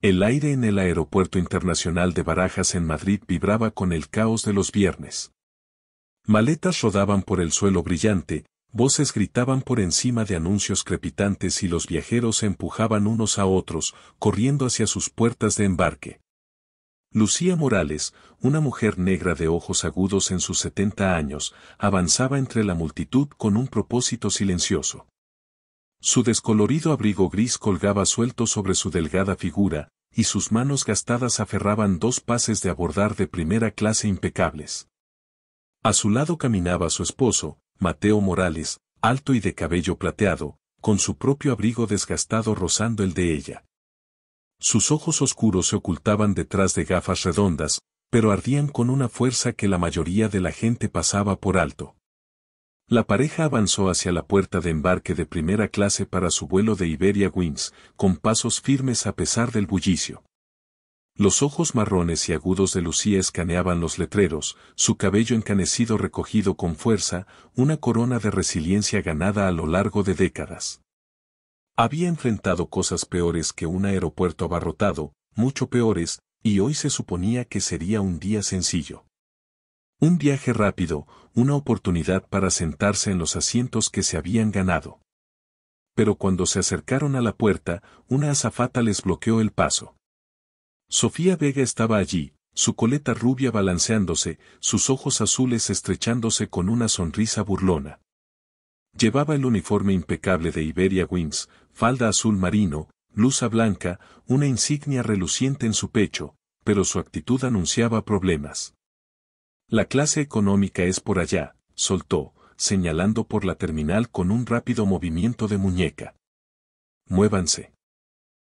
El aire en el Aeropuerto Internacional de Barajas en Madrid vibraba con el caos de los viernes. Maletas rodaban por el suelo brillante, voces gritaban por encima de anuncios crepitantes y los viajeros se empujaban unos a otros, corriendo hacia sus puertas de embarque. Lucía Morales, una mujer negra de ojos agudos en sus 70 años, avanzaba entre la multitud con un propósito silencioso. Su descolorido abrigo gris colgaba suelto sobre su delgada figura, y sus manos gastadas aferraban dos pases de abordar de primera clase impecables. A su lado caminaba su esposo, Mateo Morales, alto y de cabello plateado, con su propio abrigo desgastado rozando el de ella. Sus ojos oscuros se ocultaban detrás de gafas redondas, pero ardían con una fuerza que la mayoría de la gente pasaba por alto. La pareja avanzó hacia la puerta de embarque de primera clase para su vuelo de Iberia Wings, con pasos firmes a pesar del bullicio. Los ojos marrones y agudos de Lucía escaneaban los letreros, su cabello encanecido recogido con fuerza, una corona de resiliencia ganada a lo largo de décadas. Había enfrentado cosas peores que un aeropuerto abarrotado, mucho peores, y hoy se suponía que sería un día sencillo. Un viaje rápido, una oportunidad para sentarse en los asientos que se habían ganado. Pero cuando se acercaron a la puerta, una azafata les bloqueó el paso. Sofía Vega estaba allí, su coleta rubia balanceándose, sus ojos azules estrechándose con una sonrisa burlona. Llevaba el uniforme impecable de Iberia Wings, falda azul marino, blusa blanca, una insignia reluciente en su pecho, pero su actitud anunciaba problemas. La clase económica es por allá, soltó, señalando por la terminal con un rápido movimiento de muñeca. Muévanse.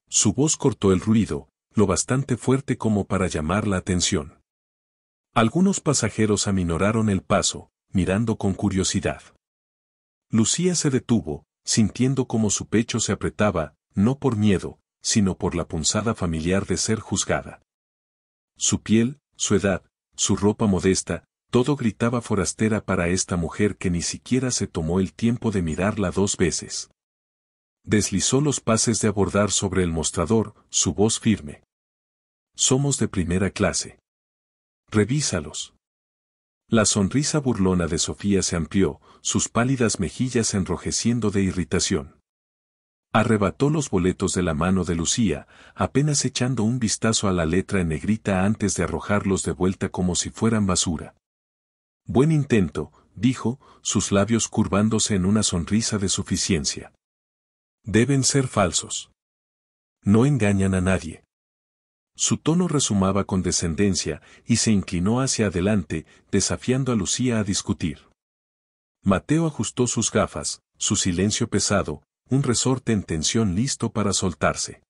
Su voz cortó el ruido, lo bastante fuerte como para llamar la atención. Algunos pasajeros aminoraron el paso, mirando con curiosidad. Lucía se detuvo, sintiendo como su pecho se apretaba, no por miedo, sino por la punzada familiar de ser juzgada. Su piel, su edad, su ropa modesta, todo gritaba forastera para esta mujer que ni siquiera se tomó el tiempo de mirarla dos veces. Deslizó los pases de abordar sobre el mostrador, su voz firme. Somos de primera clase. Revísalos. La sonrisa burlona de Sofía se amplió, sus pálidas mejillas enrojeciendo de irritación. Arrebató los boletos de la mano de Lucía, apenas echando un vistazo a la letra en negrita antes de arrojarlos de vuelta como si fueran basura. Buen intento, dijo, sus labios curvándose en una sonrisa de suficiencia. Deben ser falsos. No engañan a nadie. Su tono resumaba condescendencia y se inclinó hacia adelante, desafiando a Lucía a discutir. Mateo ajustó sus gafas, su silencio pesado, un resorte en tensión listo para soltarse.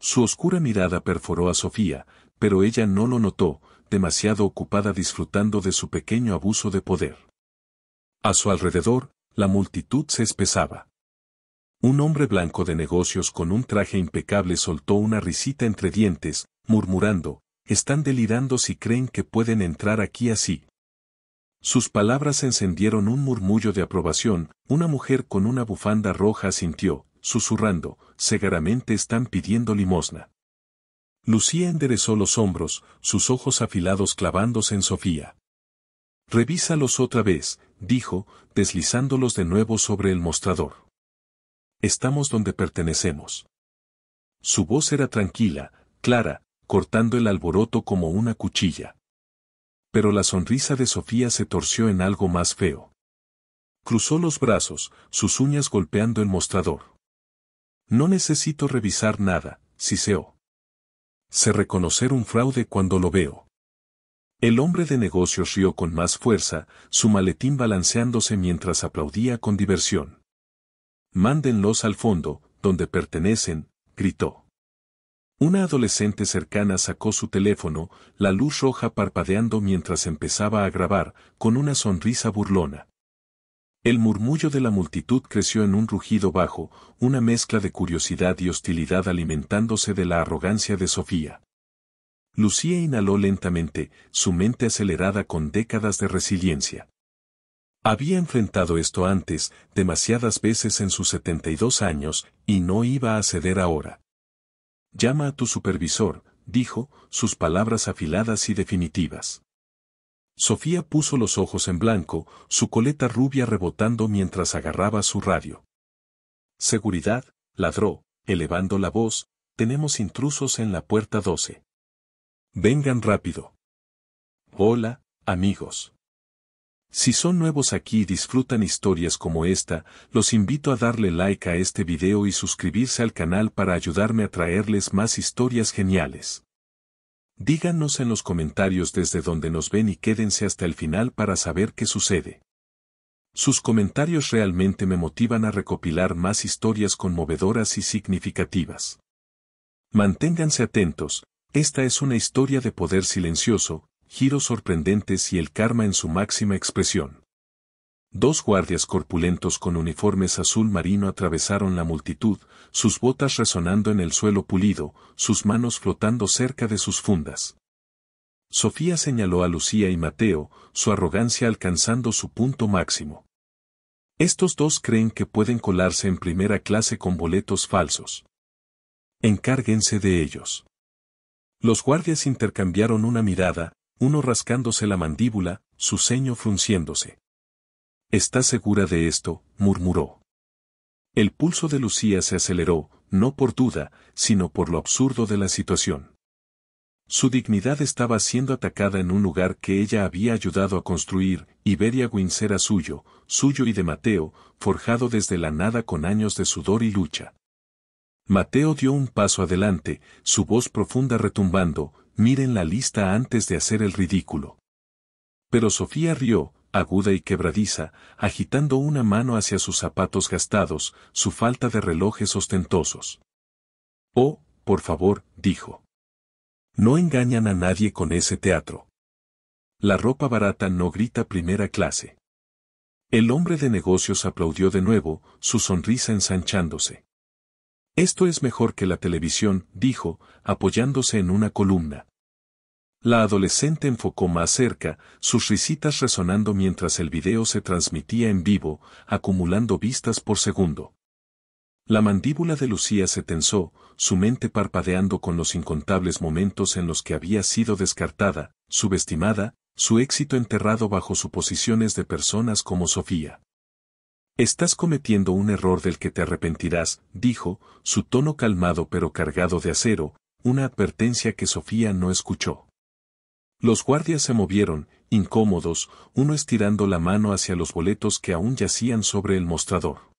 Su oscura mirada perforó a Sofía, pero ella no lo notó, demasiado ocupada disfrutando de su pequeño abuso de poder. A su alrededor, la multitud se espesaba. Un hombre blanco de negocios con un traje impecable soltó una risita entre dientes, murmurando, «Están delirando si creen que pueden entrar aquí así». Sus palabras encendieron un murmullo de aprobación, una mujer con una bufanda roja asintió, susurrando, «Seguramente están pidiendo limosna». Lucía enderezó los hombros, sus ojos afilados clavándose en Sofía. «Revísalos otra vez», dijo, deslizándolos de nuevo sobre el mostrador. «Estamos donde pertenecemos». Su voz era tranquila, clara, cortando el alboroto como una cuchilla. Pero la sonrisa de Sofía se torció en algo más feo. Cruzó los brazos, sus uñas golpeando el mostrador. «No necesito revisar nada», siseó. «Sé reconocer un fraude cuando lo veo». El hombre de negocios rió con más fuerza, su maletín balanceándose mientras aplaudía con diversión. «Mándenlos al fondo, donde pertenecen», gritó. Una adolescente cercana sacó su teléfono, la luz roja parpadeando mientras empezaba a grabar, con una sonrisa burlona. El murmullo de la multitud creció en un rugido bajo, una mezcla de curiosidad y hostilidad alimentándose de la arrogancia de Sofía. Lucía inhaló lentamente, su mente acelerada con décadas de resiliencia. Había enfrentado esto antes, demasiadas veces en sus 72 años, y no iba a ceder ahora. Llama a tu supervisor, dijo, sus palabras afiladas y definitivas. Sofía puso los ojos en blanco, su coleta rubia rebotando mientras agarraba su radio. Seguridad, ladró, elevando la voz, tenemos intrusos en la puerta 12. Vengan rápido. Hola, amigos. Si son nuevos aquí y disfrutan historias como esta, los invito a darle like a este video y suscribirse al canal para ayudarme a traerles más historias geniales. Díganos en los comentarios desde donde nos ven y quédense hasta el final para saber qué sucede. Sus comentarios realmente me motivan a recopilar más historias conmovedoras y significativas. Manténganse atentos, esta es una historia de poder silencioso, giros sorprendentes y el karma en su máxima expresión. Dos guardias corpulentos con uniformes azul marino atravesaron la multitud, sus botas resonando en el suelo pulido, sus manos flotando cerca de sus fundas. Sofía señaló a Lucía y Mateo, su arrogancia alcanzando su punto máximo. Estos dos creen que pueden colarse en primera clase con boletos falsos. Encárguense de ellos. Los guardias intercambiaron una mirada, uno rascándose la mandíbula, su ceño frunciéndose. ¿Estás segura de esto?, murmuró. El pulso de Lucía se aceleró, no por duda, sino por lo absurdo de la situación. Su dignidad estaba siendo atacada en un lugar que ella había ayudado a construir, Iberia Wings era suyo y de Mateo, forjado desde la nada con años de sudor y lucha. Mateo dio un paso adelante, su voz profunda retumbando, miren la lista antes de hacer el ridículo. Pero Sofía rió, aguda y quebradiza, agitando una mano hacia sus zapatos gastados, su falta de relojes ostentosos. Oh, por favor, dijo. No engañan a nadie con ese teatro. La ropa barata no grita primera clase. El hombre de negocios aplaudió de nuevo, su sonrisa ensanchándose. Esto es mejor que la televisión, dijo, apoyándose en una columna. La adolescente enfocó más cerca, sus risitas resonando mientras el video se transmitía en vivo, acumulando vistas por segundo. La mandíbula de Lucía se tensó, su mente parpadeando con los incontables momentos en los que había sido descartada, subestimada, su éxito enterrado bajo suposiciones de personas como Sofía. Estás cometiendo un error del que te arrepentirás, dijo, su tono calmado pero cargado de acero, una advertencia que Sofía no escuchó. Los guardias se movieron, incómodos, uno estirando la mano hacia los boletos que aún yacían sobre el mostrador.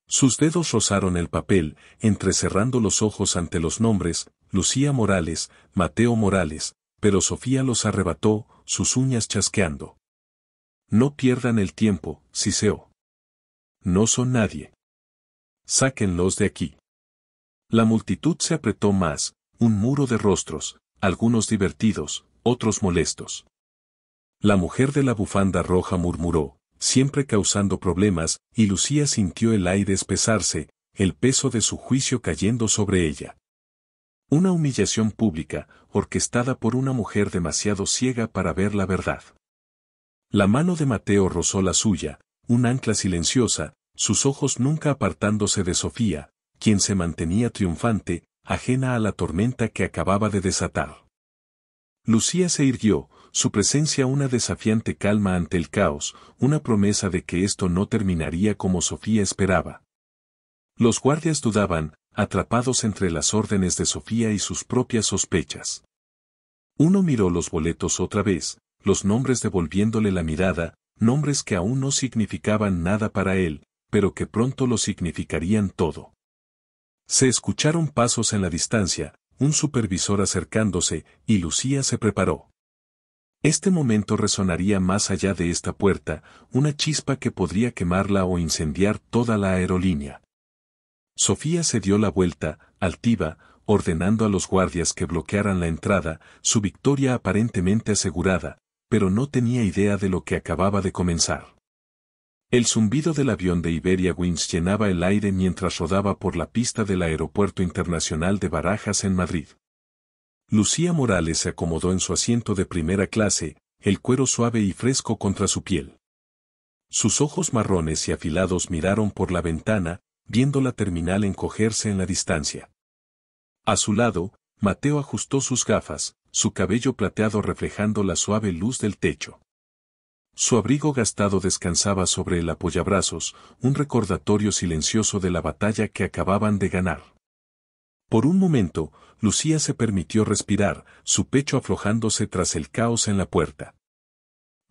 Sus dedos rozaron el papel, entrecerrando los ojos ante los nombres, Lucía Morales, Mateo Morales, pero Sofía los arrebató, sus uñas chasqueando. No pierdan el tiempo, siseó. No son nadie. Sáquenlos de aquí. La multitud se apretó más, un muro de rostros, algunos divertidos, otros molestos. La mujer de la bufanda roja murmuró, siempre causando problemas, y Lucía sintió el aire espesarse, el peso de su juicio cayendo sobre ella. Una humillación pública, orquestada por una mujer demasiado ciega para ver la verdad. La mano de Mateo rozó la suya, un ancla silenciosa, sus ojos nunca apartándose de Sofía, quien se mantenía triunfante, ajena a la tormenta que acababa de desatar. Lucía se irguió, su presencia una desafiante calma ante el caos, una promesa de que esto no terminaría como Sofía esperaba. Los guardias dudaban, atrapados entre las órdenes de Sofía y sus propias sospechas. Uno miró los boletos otra vez, los nombres devolviéndole la mirada, nombres que aún no significaban nada para él, pero que pronto lo significarían todo. Se escucharon pasos en la distancia, un supervisor acercándose, y Lucía se preparó. Este momento resonaría más allá de esta puerta, una chispa que podría quemarla o incendiar toda la aerolínea. Sofía se dio la vuelta, altiva, ordenando a los guardias que bloquearan la entrada, su victoria aparentemente asegurada, pero no tenía idea de lo que acababa de comenzar. El zumbido del avión de Iberia Wings llenaba el aire mientras rodaba por la pista del Aeropuerto Internacional de Barajas en Madrid. Lucía Morales se acomodó en su asiento de primera clase, el cuero suave y fresco contra su piel. Sus ojos marrones y afilados miraron por la ventana, viendo la terminal encogerse en la distancia. A su lado, Mateo ajustó sus gafas, su cabello plateado reflejando la suave luz del techo. Su abrigo gastado descansaba sobre el apoyabrazos, un recordatorio silencioso de la batalla que acababan de ganar. Por un momento, Lucía se permitió respirar, su pecho aflojándose tras el caos en la puerta.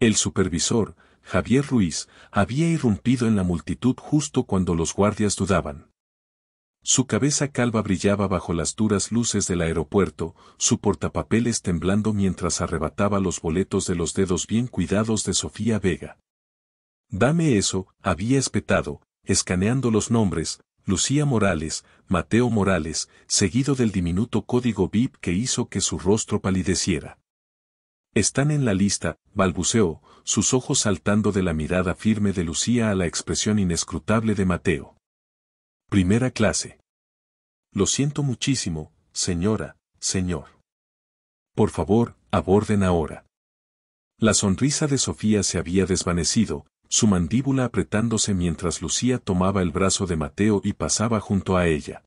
El supervisor, Javier Ruiz, había irrumpido en la multitud justo cuando los guardias dudaban. Su cabeza calva brillaba bajo las duras luces del aeropuerto, su portapapeles temblando mientras arrebataba los boletos de los dedos bien cuidados de Sofía Vega. «Dame eso», había espetado, escaneando los nombres, Lucía Morales, Mateo Morales, seguido del diminuto código VIP que hizo que su rostro palideciera. «Están en la lista», balbuceó, sus ojos saltando de la mirada firme de Lucía a la expresión inescrutable de Mateo. «Primera clase». «Lo siento muchísimo, señora, señor. Por favor, aborden ahora». La sonrisa de Sofía se había desvanecido, su mandíbula apretándose mientras Lucía tomaba el brazo de Mateo y pasaba junto a ella.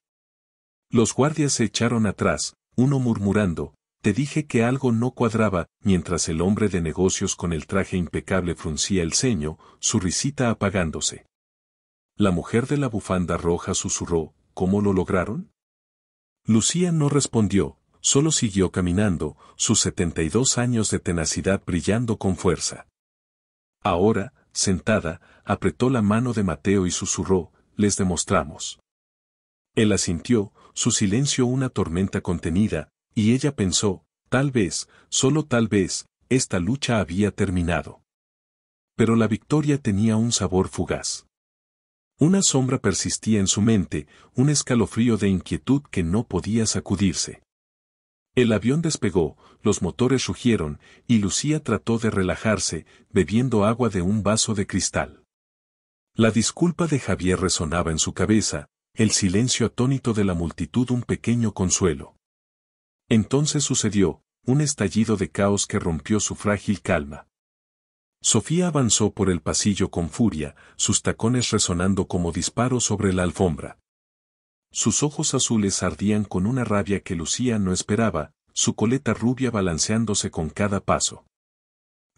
Los guardias se echaron atrás, uno murmurando, «Te dije que algo no cuadraba», mientras el hombre de negocios con el traje impecable fruncía el ceño, su risita apagándose. La mujer de la bufanda roja susurró, «¿Cómo lo lograron?». Lucía no respondió, solo siguió caminando, sus 72 años de tenacidad brillando con fuerza. Ahora, sentada, apretó la mano de Mateo y susurró, «Les demostramos». Él asintió, su silencio una tormenta contenida, y ella pensó, tal vez, solo tal vez, esta lucha había terminado. Pero la victoria tenía un sabor fugaz. Una sombra persistía en su mente, un escalofrío de inquietud que no podía sacudirse. El avión despegó, los motores rugieron, y Lucía trató de relajarse, bebiendo agua de un vaso de cristal. La disculpa de Javier resonaba en su cabeza, el silencio atónito de la multitud un pequeño consuelo. Entonces sucedió, un estallido de caos que rompió su frágil calma. Sofía avanzó por el pasillo con furia, sus tacones resonando como disparos sobre la alfombra. Sus ojos azules ardían con una rabia que Lucía no esperaba, su coleta rubia balanceándose con cada paso.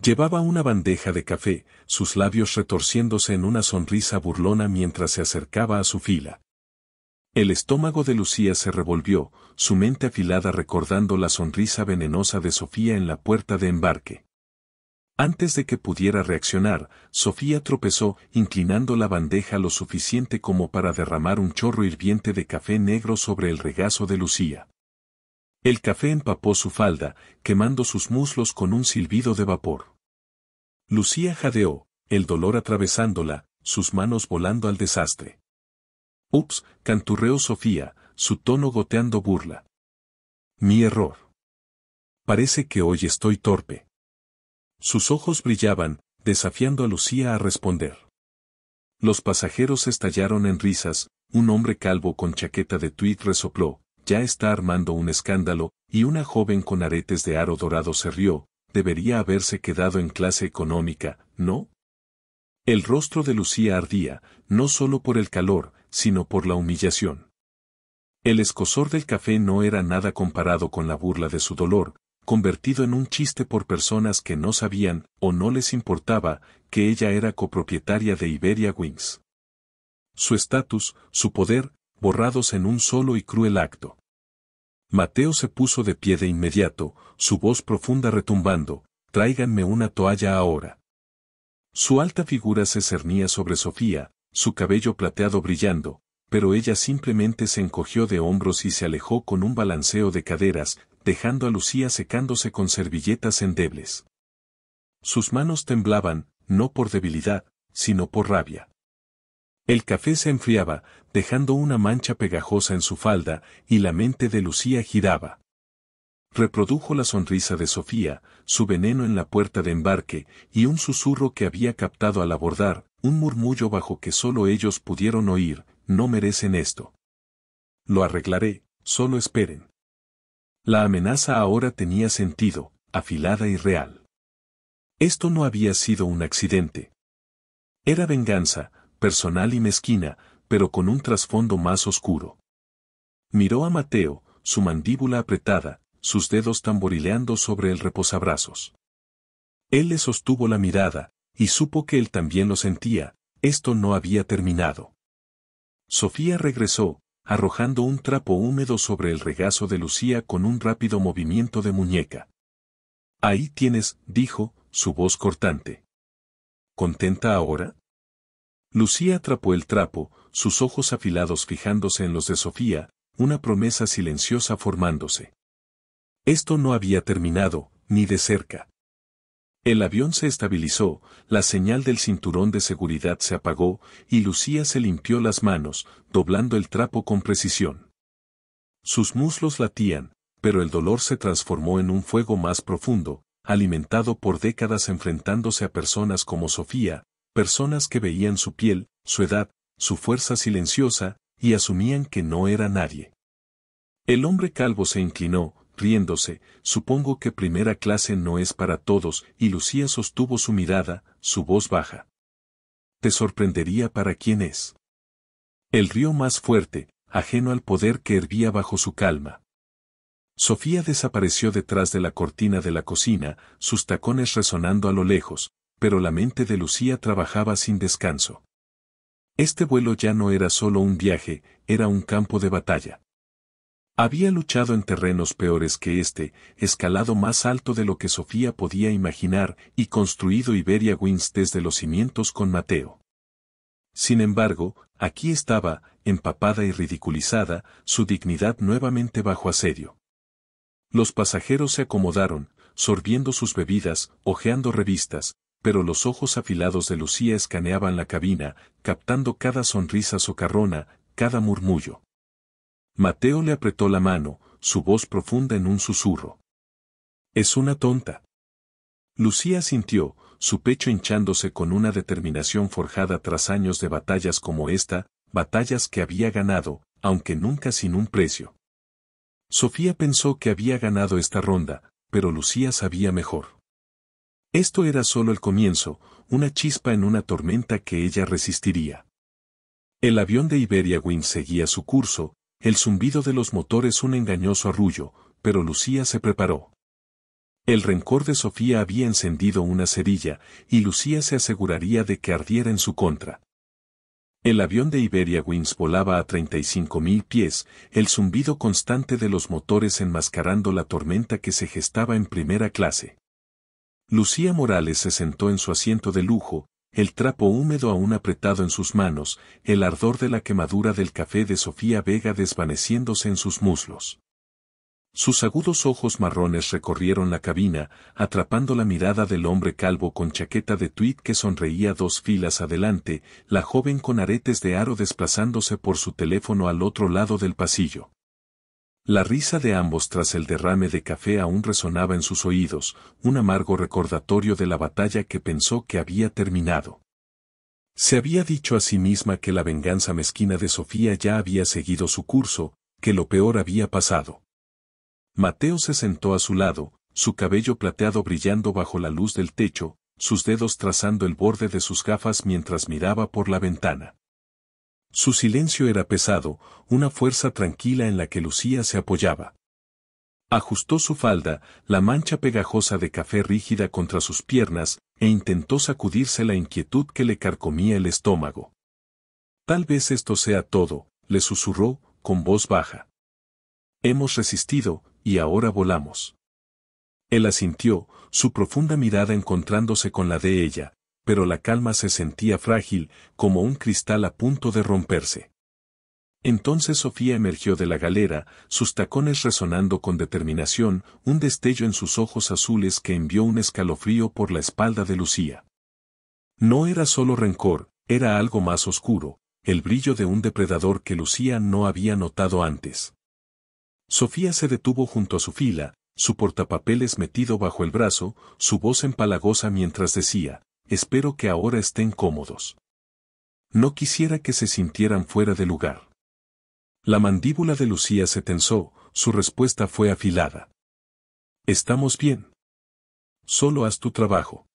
Llevaba una bandeja de café, sus labios retorciéndose en una sonrisa burlona mientras se acercaba a su fila. El estómago de Lucía se revolvió, su mente afilada recordando la sonrisa venenosa de Sofía en la puerta de embarque. Antes de que pudiera reaccionar, Sofía tropezó, inclinando la bandeja lo suficiente como para derramar un chorro hirviente de café negro sobre el regazo de Lucía. El café empapó su falda, quemando sus muslos con un silbido de vapor. Lucía jadeó, el dolor atravesándola, sus manos volando al desastre. «Ups», canturreó Sofía, su tono goteando burla. «Mi error. Parece que hoy estoy torpe». Sus ojos brillaban, desafiando a Lucía a responder. Los pasajeros estallaron en risas, un hombre calvo con chaqueta de tweed resopló, «Ya está armando un escándalo», y una joven con aretes de aro dorado se rió, «Debería haberse quedado en clase económica, ¿no?». El rostro de Lucía ardía, no solo por el calor, sino por la humillación. El escozor del café no era nada comparado con la burla de su dolor, convertido en un chiste por personas que no sabían, o no les importaba, que ella era copropietaria de Iberia Wings. Su estatus, su poder, borrados en un solo y cruel acto. Mateo se puso de pie de inmediato, su voz profunda retumbando, «Tráiganme una toalla ahora». Su alta figura se cernía sobre Sofía, su cabello plateado brillando, pero ella simplemente se encogió de hombros y se alejó con un balanceo de caderas, dejando a Lucía secándose con servilletas endebles. Sus manos temblaban, no por debilidad, sino por rabia. El café se enfriaba, dejando una mancha pegajosa en su falda, y la mente de Lucía giraba. Reprodujo la sonrisa de Sofía, su veneno en la puerta de embarque, y un susurro que había captado al abordar, un murmullo bajo que solo ellos pudieron oír, «No merecen esto. Lo arreglaré, solo esperen». La amenaza ahora tenía sentido, afilada y real. Esto no había sido un accidente. Era venganza, personal y mezquina, pero con un trasfondo más oscuro. Miró a Mateo, su mandíbula apretada, sus dedos tamborileando sobre el reposabrazos. Él le sostuvo la mirada, y supo que él también lo sentía, esto no había terminado. Sofía regresó, arrojando un trapo húmedo sobre el regazo de Lucía con un rápido movimiento de muñeca. Ahí tienes, dijo, su voz cortante. ¿Contenta ahora? Lucía atrapó el trapo, sus ojos afilados fijándose en los de Sofía, una promesa silenciosa formándose. Esto no había terminado, ni de cerca. El avión se estabilizó, la señal del cinturón de seguridad se apagó, y Lucía se limpió las manos, doblando el trapo con precisión. Sus muslos latían, pero el dolor se transformó en un fuego más profundo, alimentado por décadas enfrentándose a personas como Sofía, personas que veían su piel, su edad, su fuerza silenciosa, y asumían que no era nadie. El hombre calvo se inclinó, riéndose, supongo que primera clase no es para todos, y Lucía sostuvo su mirada, su voz baja. Te sorprendería para quién es. Él rió más fuerte, ajeno al poder que hervía bajo su calma. Sofía desapareció detrás de la cortina de la cocina, sus tacones resonando a lo lejos, pero la mente de Lucía trabajaba sin descanso. Este vuelo ya no era solo un viaje, era un campo de batalla. Había luchado en terrenos peores que este, escalado más alto de lo que Sofía podía imaginar y construido Iberia Wings desde los cimientos con Mateo. Sin embargo, aquí estaba, empapada y ridiculizada, su dignidad nuevamente bajo asedio. Los pasajeros se acomodaron, sorbiendo sus bebidas, hojeando revistas, pero los ojos afilados de Lucía escaneaban la cabina, captando cada sonrisa socarrona, cada murmullo. Mateo le apretó la mano, su voz profunda en un susurro. Es una tonta. Lucía sintió, su pecho hinchándose con una determinación forjada tras años de batallas como esta, batallas que había ganado, aunque nunca sin un precio. Sofía pensó que había ganado esta ronda, pero Lucía sabía mejor. Esto era solo el comienzo, una chispa en una tormenta que ella resistiría. El avión de Iberia Wings seguía su curso, el zumbido de los motores un engañoso arrullo, pero Lucía se preparó. El rencor de Sofía había encendido una cerilla, y Lucía se aseguraría de que ardiera en su contra. El avión de Iberia Wings volaba a 35.000 pies, el zumbido constante de los motores enmascarando la tormenta que se gestaba en primera clase. Lucía Morales se sentó en su asiento de lujo, el trapo húmedo aún apretado en sus manos, el ardor de la quemadura del café de Sofía Vega desvaneciéndose en sus muslos. Sus agudos ojos marrones recorrieron la cabina, atrapando la mirada del hombre calvo con chaqueta de tweed que sonreía 2 filas adelante, la joven con aretes de aro desplazándose por su teléfono al otro lado del pasillo. La risa de ambos tras el derrame de café aún resonaba en sus oídos, un amargo recordatorio de la batalla que pensó que había terminado. Se había dicho a sí misma que la venganza mezquina de Sofía ya había seguido su curso, que lo peor había pasado. Mateo se sentó a su lado, su cabello plateado brillando bajo la luz del techo, sus dedos trazando el borde de sus gafas mientras miraba por la ventana. Su silencio era pesado, una fuerza tranquila en la que Lucía se apoyaba. Ajustó su falda, la mancha pegajosa de café rígida contra sus piernas, e intentó sacudirse la inquietud que le carcomía el estómago. Tal vez esto sea todo, le susurró, con voz baja. Hemos resistido, y ahora volamos. Él asintió, su profunda mirada encontrándose con la de ella, pero la calma se sentía frágil, como un cristal a punto de romperse. Entonces Sofía emergió de la galera, sus tacones resonando con determinación, un destello en sus ojos azules que envió un escalofrío por la espalda de Lucía. No era solo rencor, era algo más oscuro, el brillo de un depredador que Lucía no había notado antes. Sofía se detuvo junto a su fila, su portapapeles metido bajo el brazo, su voz empalagosa mientras decía, espero que ahora estén cómodos. No quisiera que se sintieran fuera de lugar. La mandíbula de Lucía se tensó, su respuesta fue afilada. Estamos bien. Solo haz tu trabajo.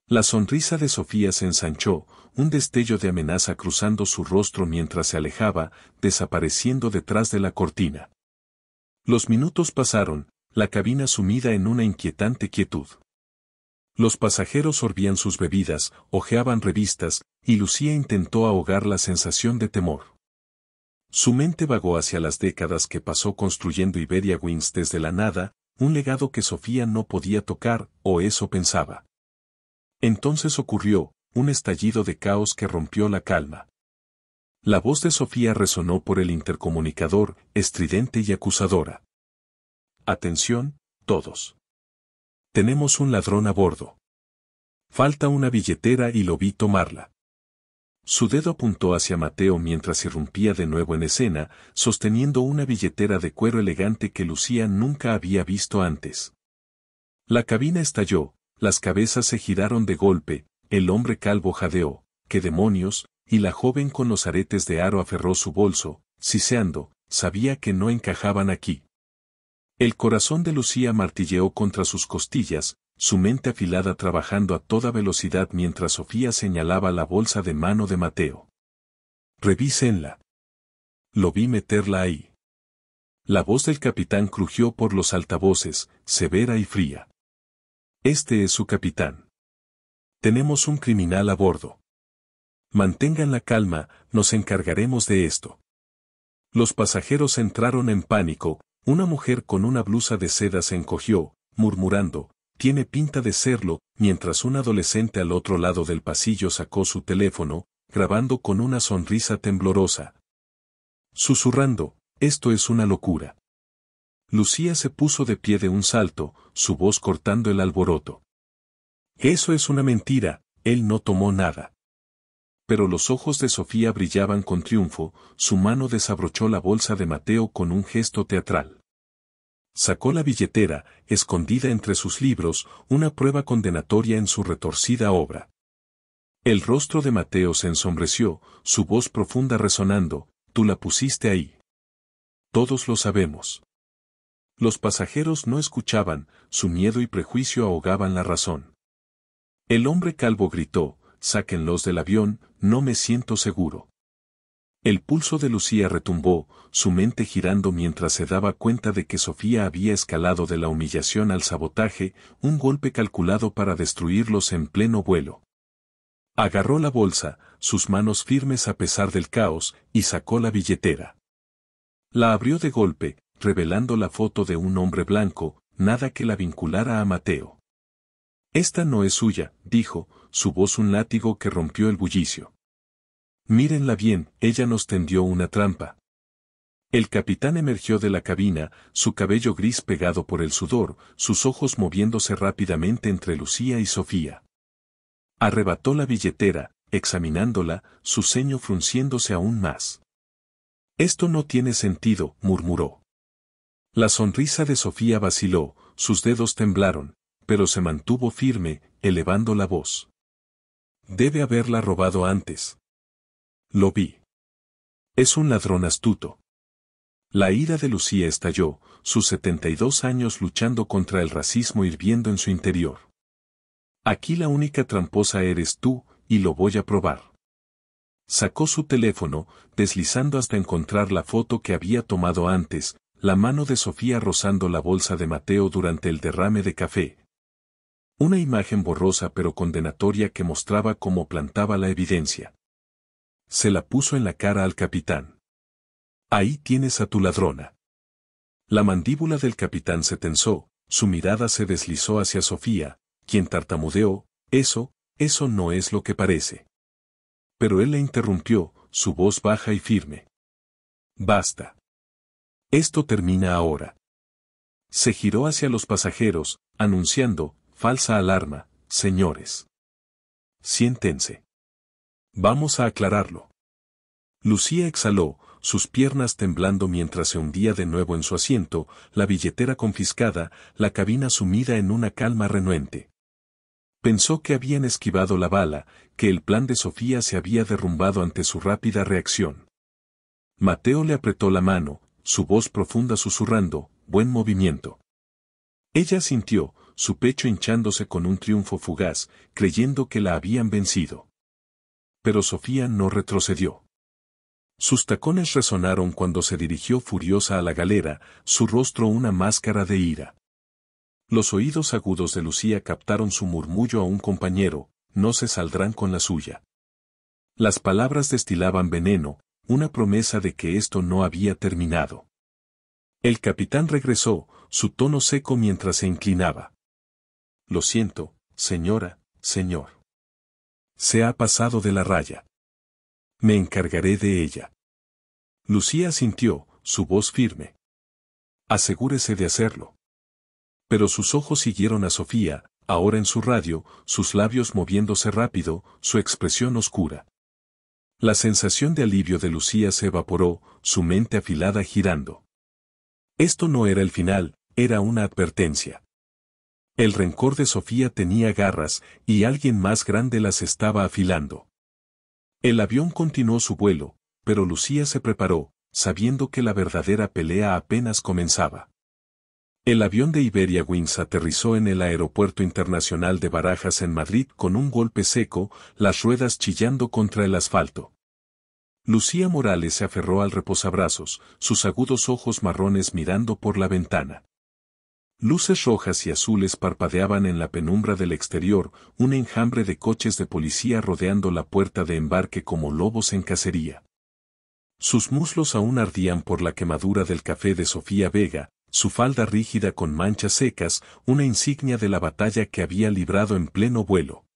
La sonrisa de Sofía se ensanchó, un destello de amenaza cruzando su rostro mientras se alejaba, desapareciendo detrás de la cortina. Los minutos pasaron, la cabina sumida en una inquietante quietud. Los pasajeros sorbían sus bebidas, hojeaban revistas, y Lucía intentó ahogar la sensación de temor. Su mente vagó hacia las décadas que pasó construyendo Iberia Wings desde la nada, un legado que Sofía no podía tocar, o eso pensaba. Entonces ocurrió, un estallido de caos que rompió la calma. La voz de Sofía resonó por el intercomunicador, estridente y acusadora. Atención, todos. Tenemos un ladrón a bordo. Falta una billetera y lo vi tomarla. Su dedo apuntó hacia Mateo mientras irrumpía de nuevo en escena, sosteniendo una billetera de cuero elegante que Lucía nunca había visto antes. La cabina estalló, las cabezas se giraron de golpe, el hombre calvo jadeó, ¡qué demonios!, y la joven con los aretes de aro aferró su bolso, siseando, sabía que no encajaban aquí. El corazón de Lucía martilleó contra sus costillas, su mente afilada trabajando a toda velocidad mientras Sofía señalaba la bolsa de mano de Mateo. «Revísenla». Lo vi meterla ahí. La voz del capitán crujió por los altavoces, severa y fría. «Este es su capitán. Tenemos un criminal a bordo. Mantengan la calma, nos encargaremos de esto». Los pasajeros entraron en pánico, una mujer con una blusa de seda se encogió, murmurando, «tiene pinta de serlo», mientras un adolescente al otro lado del pasillo sacó su teléfono, grabando con una sonrisa temblorosa. Susurrando, «esto es una locura». Lucía se puso de pie de un salto, su voz cortando el alboroto. «Eso es una mentira, él no tomó nada». Pero los ojos de Sofía brillaban con triunfo, su mano desabrochó la bolsa de Mateo con un gesto teatral. Sacó la billetera, escondida entre sus libros, una prueba condenatoria en su retorcida obra. El rostro de Mateo se ensombreció, su voz profunda resonando, «tú la pusiste ahí. Todos lo sabemos». Los pasajeros no escuchaban, su miedo y prejuicio ahogaban la razón. El hombre calvo gritó, «sáquenlos del avión, no me siento seguro». El pulso de Lucía retumbó, su mente girando mientras se daba cuenta de que Sofía había escalado de la humillación al sabotaje, un golpe calculado para destruirlos en pleno vuelo. Agarró la bolsa, sus manos firmes a pesar del caos, y sacó la billetera. La abrió de golpe, revelando la foto de un hombre blanco, nada que la vinculara a Mateo. «Esta no es suya», dijo, su voz un látigo que rompió el bullicio. «Mírenla bien, ella nos tendió una trampa». El capitán emergió de la cabina, su cabello gris pegado por el sudor, sus ojos moviéndose rápidamente entre Lucía y Sofía. Arrebató la billetera, examinándola, su ceño frunciéndose aún más. «Esto no tiene sentido», murmuró. La sonrisa de Sofía vaciló, sus dedos temblaron, pero se mantuvo firme, elevando la voz. «Debe haberla robado antes. Lo vi. Es un ladrón astuto». La ira de Lucía estalló, sus 72 años luchando contra el racismo hirviendo en su interior. «Aquí la única tramposa eres tú, y lo voy a probar». Sacó su teléfono, deslizando hasta encontrar la foto que había tomado antes, la mano de Sofía rozando la bolsa de Mateo durante el derrame de café. Una imagen borrosa pero condenatoria que mostraba cómo plantaba la evidencia. Se la puso en la cara al capitán. «Ahí tienes a tu ladrona». La mandíbula del capitán se tensó, su mirada se deslizó hacia Sofía, quien tartamudeó, eso no es lo que parece». Pero él la interrumpió, su voz baja y firme. «Basta. Esto termina ahora». Se giró hacia los pasajeros, anunciando, «falsa alarma, señores. Siéntense. Vamos a aclararlo». Lucía exhaló, sus piernas temblando mientras se hundía de nuevo en su asiento, la billetera confiscada, la cabina sumida en una calma renuente. Pensó que habían esquivado la bala, que el plan de Sofía se había derrumbado ante su rápida reacción. Mateo le apretó la mano, su voz profunda susurrando, «buen movimiento». Ella sintió, su pecho hinchándose con un triunfo fugaz, creyendo que la habían vencido. Pero Sofía no retrocedió. Sus tacones resonaron cuando se dirigió furiosa a la galera, su rostro una máscara de ira. Los oídos agudos de Lucía captaron su murmullo a un compañero: no se saldrán con la suya. Las palabras destilaban veneno, una promesa de que esto no había terminado. El capitán regresó, su tono seco mientras se inclinaba. Lo siento, señora, señor. Se ha pasado de la raya. Me encargaré de ella. Lucía asintió, su voz firme. Asegúrese de hacerlo. Pero sus ojos siguieron a Sofía, ahora en su radio, sus labios moviéndose rápido, su expresión oscura. La sensación de alivio de Lucía se evaporó, su mente afilada girando. Esto no era el final, era una advertencia. El rencor de Sofía tenía garras, y alguien más grande las estaba afilando. El avión continuó su vuelo, pero Lucía se preparó, sabiendo que la verdadera pelea apenas comenzaba. El avión de Iberia Wings aterrizó en el Aeropuerto Internacional de Barajas en Madrid con un golpe seco, las ruedas chillando contra el asfalto. Lucía Morales se aferró al reposabrazos, sus agudos ojos marrones mirando por la ventana. Luces rojas y azules parpadeaban en la penumbra del exterior, un enjambre de coches de policía rodeando la puerta de embarque como lobos en cacería. Sus muslos aún ardían por la quemadura del café de Sofía Vega, su falda rígida con manchas secas, una insignia de la batalla que había librado en pleno vuelo.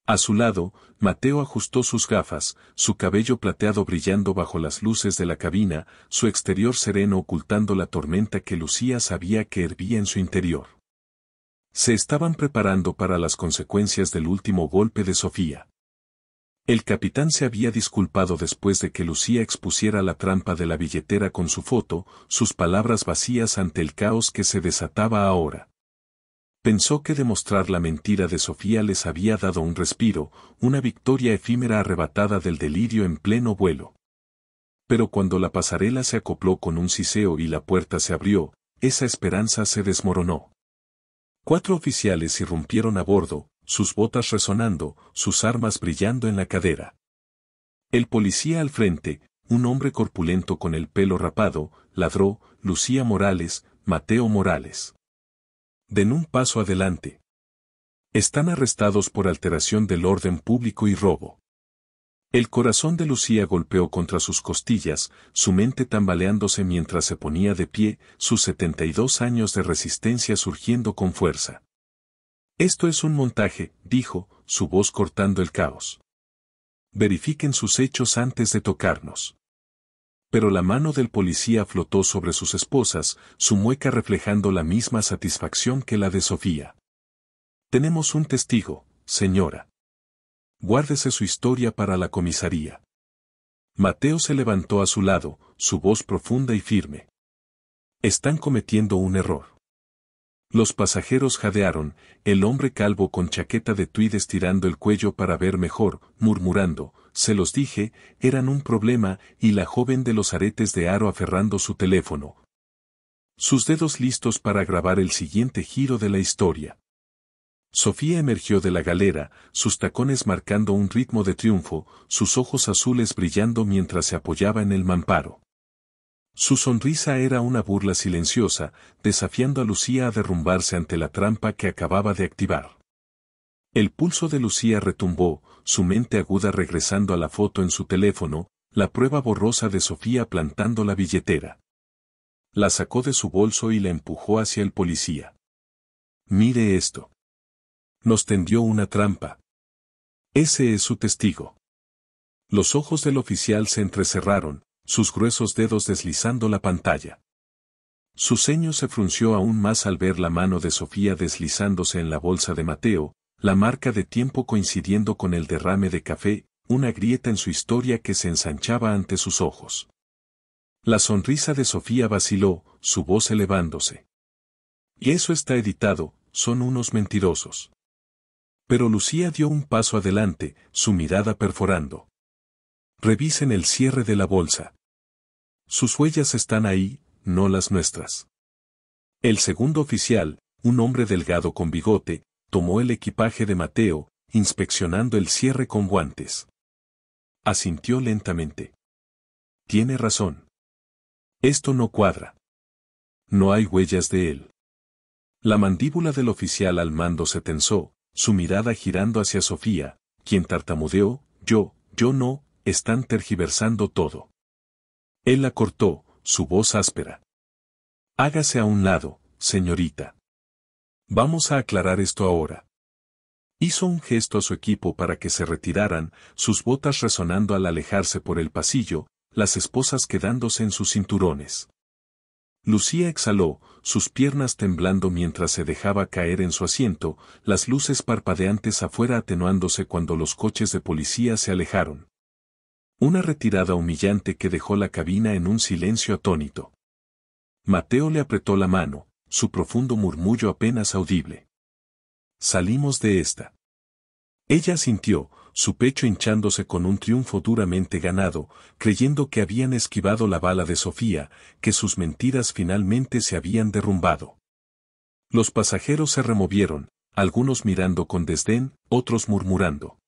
A su lado, Mateo ajustó sus gafas, su cabello plateado brillando bajo las luces de la cabina, su exterior sereno ocultando la tormenta que Lucía sabía que hervía en su interior. Se estaban preparando para las consecuencias del último golpe de Sofía. El capitán se había disculpado después de que Lucía expusiera la trampa de la billetera con su foto, sus palabras vacías ante el caos que se desataba ahora. Pensó que demostrar la mentira de Sofía les había dado un respiro, una victoria efímera arrebatada del delirio en pleno vuelo. Pero cuando la pasarela se acopló con un siseo y la puerta se abrió, esa esperanza se desmoronó. 4 oficiales irrumpieron a bordo, sus botas resonando, sus armas brillando en la cadera. El policía al frente, un hombre corpulento con el pelo rapado, ladró: Lucía Morales, Mateo Morales. Den un paso adelante. Están arrestados por alteración del orden público y robo. El corazón de Lucía golpeó contra sus costillas, su mente tambaleándose mientras se ponía de pie, sus 72 años de resistencia surgiendo con fuerza. Esto es un montaje, dijo, su voz cortando el caos. Verifiquen sus hechos antes de tocarnos. Pero la mano del policía flotó sobre sus esposas, su mueca reflejando la misma satisfacción que la de Sofía. Tenemos un testigo, señora. Guárdese su historia para la comisaría. Mateo se levantó a su lado, su voz profunda y firme. Están cometiendo un error. Los pasajeros jadearon, el hombre calvo con chaqueta de tweed estirando el cuello para ver mejor, murmurando: se los dije, eran un problema, y la joven de los aretes de aro aferrando su teléfono. Sus dedos listos para grabar el siguiente giro de la historia. Sofía emergió de la galera, sus tacones marcando un ritmo de triunfo, sus ojos azules brillando mientras se apoyaba en el mamparo. Su sonrisa era una burla silenciosa, desafiando a Lucía a derrumbarse ante la trampa que acababa de activar. El pulso de Lucía retumbó, su mente aguda regresando a la foto en su teléfono, la prueba borrosa de Sofía plantando la billetera. La sacó de su bolso y la empujó hacia el policía. Mire esto. Nos tendió una trampa. Ese es su testigo. Los ojos del oficial se entrecerraron, sus gruesos dedos deslizando la pantalla. Su ceño se frunció aún más al ver la mano de Sofía deslizándose en la bolsa de Mateo, la marca de tiempo coincidiendo con el derrame de café, una grieta en su historia que se ensanchaba ante sus ojos. La sonrisa de Sofía vaciló, su voz elevándose. Y eso está editado, son unos mentirosos. Pero Lucía dio un paso adelante, su mirada perforando. Revisen el cierre de la bolsa. Sus huellas están ahí, no las nuestras. El segundo oficial, un hombre delgado con bigote, tomó el equipaje de Mateo, inspeccionando el cierre con guantes. Asintió lentamente. Tiene razón. Esto no cuadra. No hay huellas de él. La mandíbula del oficial al mando se tensó, su mirada girando hacia Sofía, quien tartamudeó, yo no, están tergiversando todo. Él la cortó, su voz áspera. Hágase a un lado, señorita. Vamos a aclarar esto ahora. Hizo un gesto a su equipo para que se retiraran, sus botas resonando al alejarse por el pasillo, las esposas quedándose en sus cinturones. Lucía exhaló, sus piernas temblando mientras se dejaba caer en su asiento, las luces parpadeantes afuera atenuándose cuando los coches de policía se alejaron. Una retirada humillante que dejó la cabina en un silencio atónito. Mateo le apretó la mano, su profundo murmullo apenas audible. Salimos de esta. Ella sintió, su pecho hinchándose con un triunfo duramente ganado, creyendo que habían esquivado la bala de Sofía, que sus mentiras finalmente se habían derrumbado. Los pasajeros se removieron, algunos mirando con desdén, otros murmurando.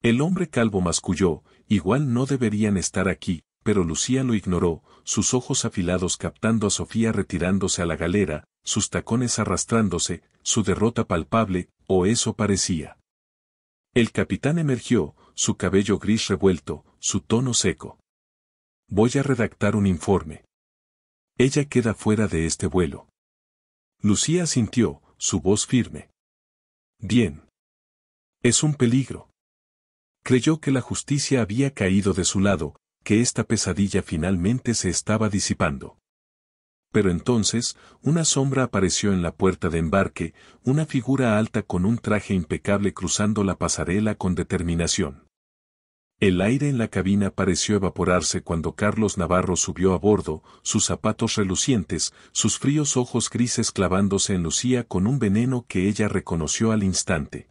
El hombre calvo masculló, igual no deberían estar aquí, pero Lucía lo ignoró, sus ojos afilados captando a Sofía retirándose a la galera, sus tacones arrastrándose, su derrota palpable, o eso parecía. El capitán emergió, su cabello gris revuelto, su tono seco. Voy a redactar un informe. Ella queda fuera de este vuelo. Lucía sintió, su voz firme. Bien. Es un peligro. Creyó que la justicia había caído de su lado, que esta pesadilla finalmente se estaba disipando. Pero entonces, una sombra apareció en la puerta de embarque, una figura alta con un traje impecable cruzando la pasarela con determinación. El aire en la cabina pareció evaporarse cuando Carlos Navarro subió a bordo, sus zapatos relucientes, sus fríos ojos grises clavándose en Lucía con un veneno que ella reconoció al instante.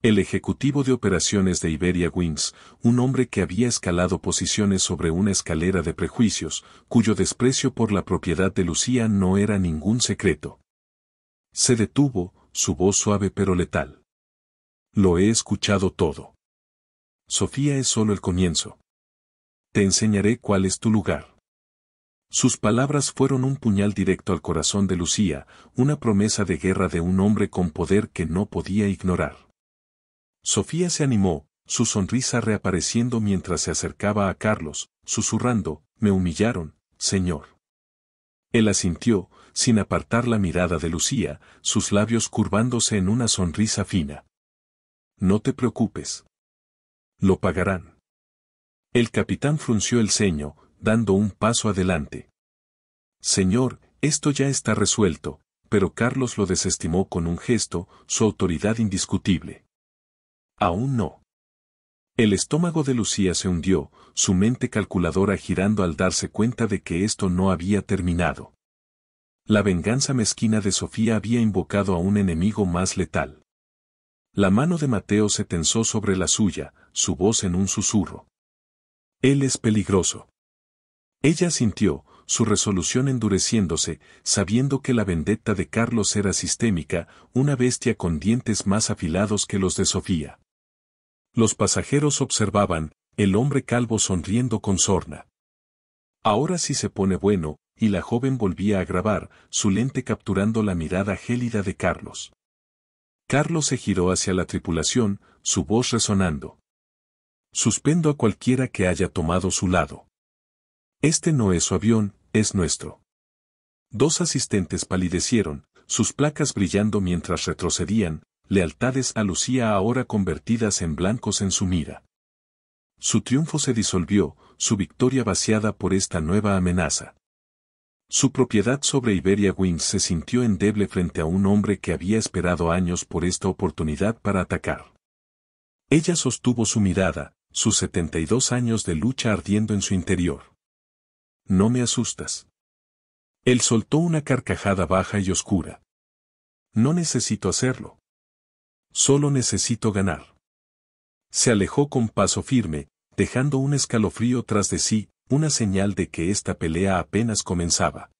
El ejecutivo de operaciones de Iberia Wings, un hombre que había escalado posiciones sobre una escalera de prejuicios, cuyo desprecio por la propiedad de Lucía no era ningún secreto. Se detuvo, su voz suave pero letal. Lo he escuchado todo. Sofía es solo el comienzo. Te enseñaré cuál es tu lugar. Sus palabras fueron un puñal directo al corazón de Lucía, una promesa de guerra de un hombre con poder que no podía ignorar. Sofía se animó, su sonrisa reapareciendo mientras se acercaba a Carlos, susurrando, me humillaron, señor. Él asintió, sin apartar la mirada de Lucía, sus labios curvándose en una sonrisa fina. No te preocupes. Lo pagarán. El capitán frunció el ceño, dando un paso adelante. Señor, esto ya está resuelto, pero Carlos lo desestimó con un gesto, su autoridad indiscutible. Aún no. El estómago de Lucía se hundió, su mente calculadora girando al darse cuenta de que esto no había terminado. La venganza mezquina de Sofía había invocado a un enemigo más letal. La mano de Mateo se tensó sobre la suya, su voz en un susurro. Él es peligroso. Ella sintió, su resolución endureciéndose, sabiendo que la vendetta de Carlos era sistémica, una bestia con dientes más afilados que los de Sofía. Los pasajeros observaban, el hombre calvo sonriendo con sorna. Ahora sí se pone bueno, y la joven volvía a grabar, su lente capturando la mirada gélida de Carlos. Carlos se giró hacia la tripulación, su voz resonando. Suspendo a cualquiera que haya tomado su lado. Este no es su avión, es nuestro. Dos asistentes palidecieron, sus placas brillando mientras retrocedían, lealtades a Lucía ahora convertidas en blancos en su mira. Su triunfo se disolvió, su victoria vaciada por esta nueva amenaza. Su propiedad sobre Iberia Wings se sintió endeble frente a un hombre que había esperado años por esta oportunidad para atacar. Ella sostuvo su mirada, sus 72 años de lucha ardiendo en su interior. No me asustas. Él soltó una carcajada baja y oscura. No necesito hacerlo. Solo necesito ganar. Se alejó con paso firme, dejando un escalofrío tras de sí, una señal de que esta pelea apenas comenzaba.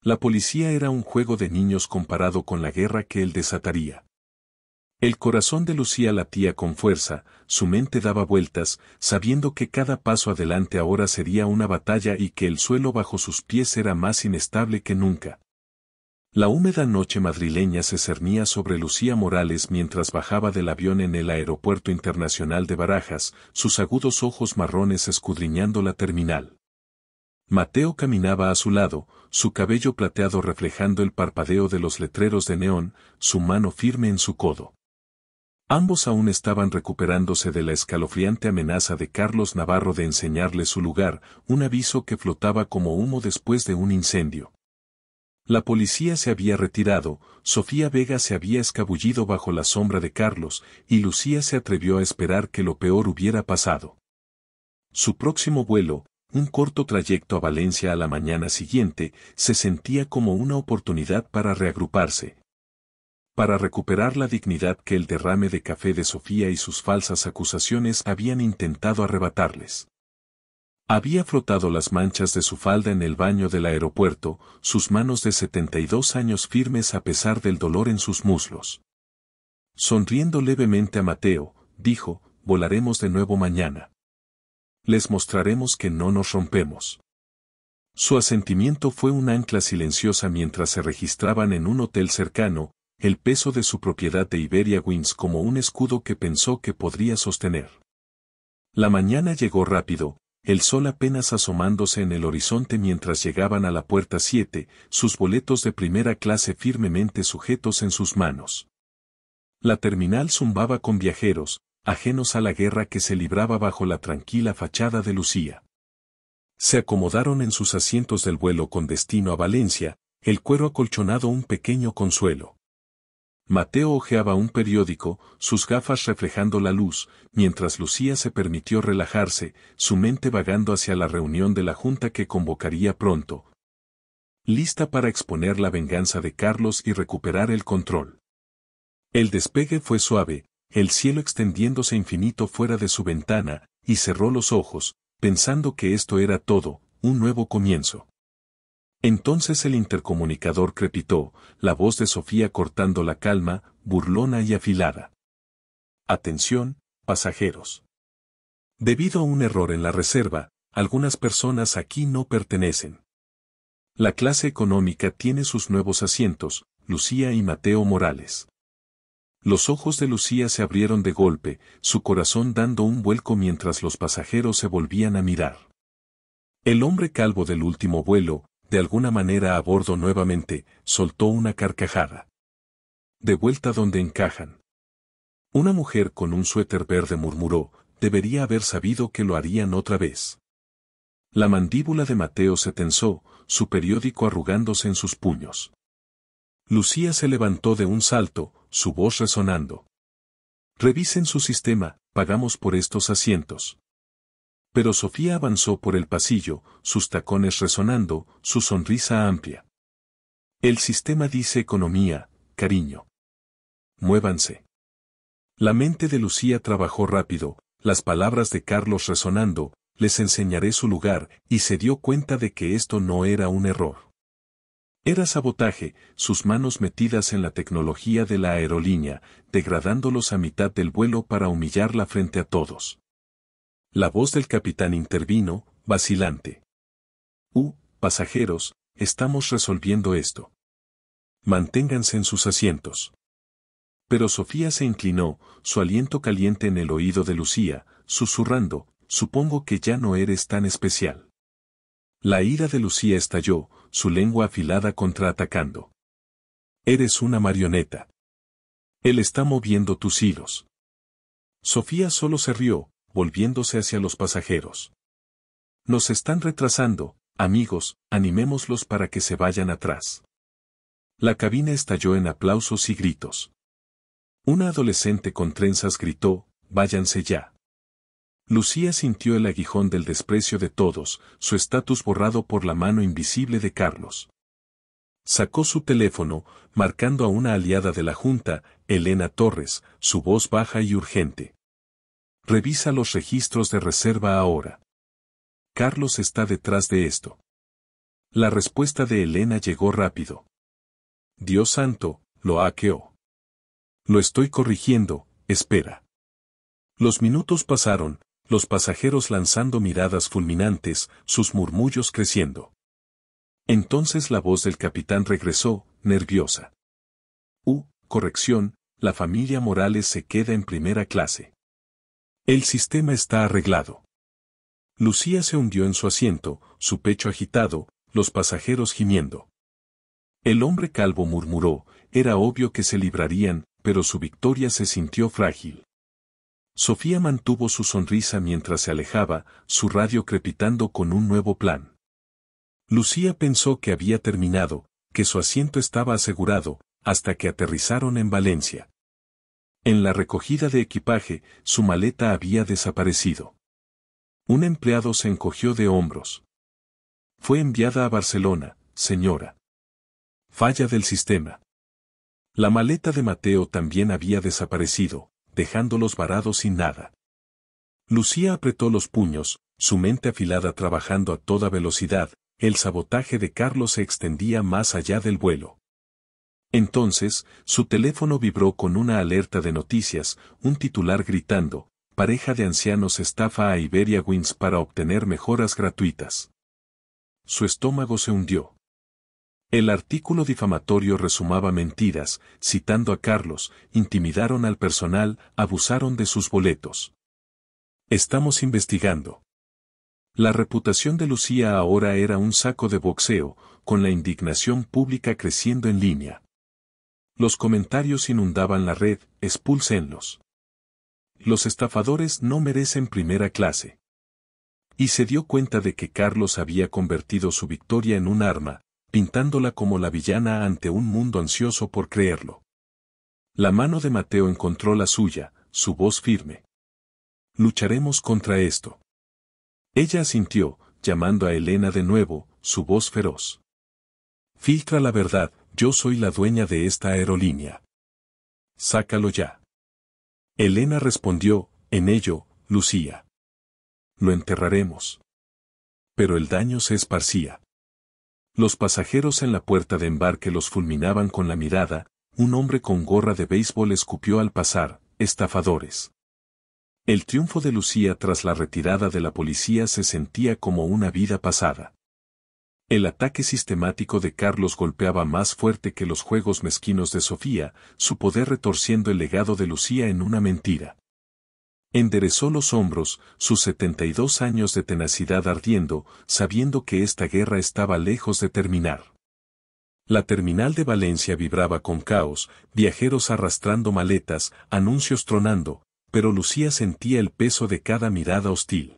La policía era un juego de niños comparado con la guerra que él desataría. El corazón de Lucía latía con fuerza, su mente daba vueltas, sabiendo que cada paso adelante ahora sería una batalla y que el suelo bajo sus pies era más inestable que nunca. La húmeda noche madrileña se cernía sobre Lucía Morales mientras bajaba del avión en el Aeropuerto Internacional de Barajas, sus agudos ojos marrones escudriñando la terminal. Mateo caminaba a su lado, su cabello plateado reflejando el parpadeo de los letreros de neón, su mano firme en su codo. Ambos aún estaban recuperándose de la escalofriante amenaza de Carlos Navarro de enseñarle su lugar, un aviso que flotaba como humo después de un incendio. La policía se había retirado, Sofía Vega se había escabullido bajo la sombra de Carlos, y Lucía se atrevió a esperar que lo peor hubiera pasado. Su próximo vuelo, un corto trayecto a Valencia a la mañana siguiente, se sentía como una oportunidad para reagruparse. Para recuperar la dignidad que el derrame de café de Sofía y sus falsas acusaciones habían intentado arrebatarles. Había frotado las manchas de su falda en el baño del aeropuerto, sus manos de 72 años firmes a pesar del dolor en sus muslos. Sonriendo levemente a Mateo, dijo, volaremos de nuevo mañana. Les mostraremos que no nos rompemos. Su asentimiento fue un ancla silenciosa mientras se registraban en un hotel cercano, el peso de su propiedad de Iberia Wings como un escudo que pensó que podría sostener. La mañana llegó rápido, el sol apenas asomándose en el horizonte mientras llegaban a la puerta 7, sus boletos de primera clase firmemente sujetos en sus manos. La terminal zumbaba con viajeros, ajenos a la guerra que se libraba bajo la tranquila fachada de Lucía. Se acomodaron en sus asientos del vuelo con destino a Valencia, el cuero acolchonado un pequeño consuelo. Mateo hojeaba un periódico, sus gafas reflejando la luz, mientras Lucía se permitió relajarse, su mente vagando hacia la reunión de la junta que convocaría pronto. Lista para exponer la venganza de Carlos y recuperar el control. El despegue fue suave, el cielo extendiéndose infinito fuera de su ventana, y cerró los ojos, pensando que esto era todo, un nuevo comienzo. Entonces el intercomunicador crepitó, la voz de Sofía cortando la calma, burlona y afilada. Atención, pasajeros. Debido a un error en la reserva, algunas personas aquí no pertenecen. La clase económica tiene sus nuevos asientos, Lucía y Mateo Morales. Los ojos de Lucía se abrieron de golpe, su corazón dando un vuelco mientras los pasajeros se volvían a mirar. El hombre calvo del último vuelo, de alguna manera a bordo nuevamente, soltó una carcajada. De vuelta donde encajan. Una mujer con un suéter verde murmuró, debería haber sabido que lo harían otra vez. La mandíbula de Mateo se tensó, su periódico arrugándose en sus puños. Lucía se levantó de un salto, su voz resonando. Revisen su sistema, pagamos por estos asientos. Pero Sofía avanzó por el pasillo, sus tacones resonando, su sonrisa amplia. El sistema dice economía, cariño. Muévanse. La mente de Lucía trabajó rápido, las palabras de Carlos resonando, les enseñaré su lugar, y se dio cuenta de que esto no era un error. Era sabotaje, sus manos metidas en la tecnología de la aerolínea, degradándolos a mitad del vuelo para humillarla frente a todos. La voz del capitán intervino, vacilante. Pasajeros, estamos resolviendo esto. Manténganse en sus asientos. Pero Sofía se inclinó, su aliento caliente en el oído de Lucía, susurrando, supongo que ya no eres tan especial. La ira de Lucía estalló, su lengua afilada contraatacando. Eres una marioneta. Él está moviendo tus hilos. Sofía solo se rió, volviéndose hacia los pasajeros. Nos están retrasando, amigos, animémoslos para que se vayan atrás. La cabina estalló en aplausos y gritos. Una adolescente con trenzas gritó, váyanse ya. Lucía sintió el aguijón del desprecio de todos, su estatus borrado por la mano invisible de Carlos. Sacó su teléfono, marcando a una aliada de la Junta, Elena Torres, su voz baja y urgente. Revisa los registros de reserva ahora. Carlos está detrás de esto. La respuesta de Elena llegó rápido. Dios santo, lo hackeó. Lo estoy corrigiendo, espera. Los minutos pasaron, los pasajeros lanzando miradas fulminantes, sus murmullos creciendo. Entonces la voz del capitán regresó, nerviosa. Corrección, la familia Morales se queda en primera clase. El sistema está arreglado. Lucía se hundió en su asiento, su pecho agitado, los pasajeros gimiendo. El hombre calvo murmuró, era obvio que se librarían, pero su victoria se sintió frágil. Sofía mantuvo su sonrisa mientras se alejaba, su radio crepitando con un nuevo plan. Lucía pensó que había terminado, que su asiento estaba asegurado, hasta que aterrizaron en Valencia. En la recogida de equipaje, su maleta había desaparecido. Un empleado se encogió de hombros. Fue enviada a Barcelona, señora. Falla del sistema. La maleta de Mateo también había desaparecido, dejándolos varados sin nada. Lucía apretó los puños, su mente afilada trabajando a toda velocidad, el sabotaje de Carlos se extendía más allá del vuelo. Entonces, su teléfono vibró con una alerta de noticias, un titular gritando, pareja de ancianos estafa a Iberiawings para obtener mejoras gratuitas. Su estómago se hundió. El artículo difamatorio resumaba mentiras, citando a Carlos, intimidaron al personal, abusaron de sus boletos. Estamos investigando. La reputación de Lucía ahora era un saco de boxeo, con la indignación pública creciendo en línea. Los comentarios inundaban la red, expúlsenlos. Los estafadores no merecen primera clase. Y se dio cuenta de que Carlos había convertido su victoria en un arma, pintándola como la villana ante un mundo ansioso por creerlo. La mano de Mateo encontró la suya, su voz firme. Lucharemos contra esto. Ella asintió, llamando a Elena de nuevo, su voz feroz. Filtra la verdad, yo soy la dueña de esta aerolínea. Sácalo ya. Elena respondió, en ello, Lucía. Lo enterraremos. Pero el daño se esparcía. Los pasajeros en la puerta de embarque los fulminaban con la mirada, un hombre con gorra de béisbol escupió al pasar, estafadores. El triunfo de Lucía tras la retirada de la policía se sentía como una vida pasada. El ataque sistemático de Carlos golpeaba más fuerte que los juegos mezquinos de Sofía, su poder retorciendo el legado de Lucía en una mentira. Enderezó los hombros, sus 72 años de tenacidad ardiendo, sabiendo que esta guerra estaba lejos de terminar. La terminal de Valencia vibraba con caos, viajeros arrastrando maletas, anuncios tronando, pero Lucía sentía el peso de cada mirada hostil.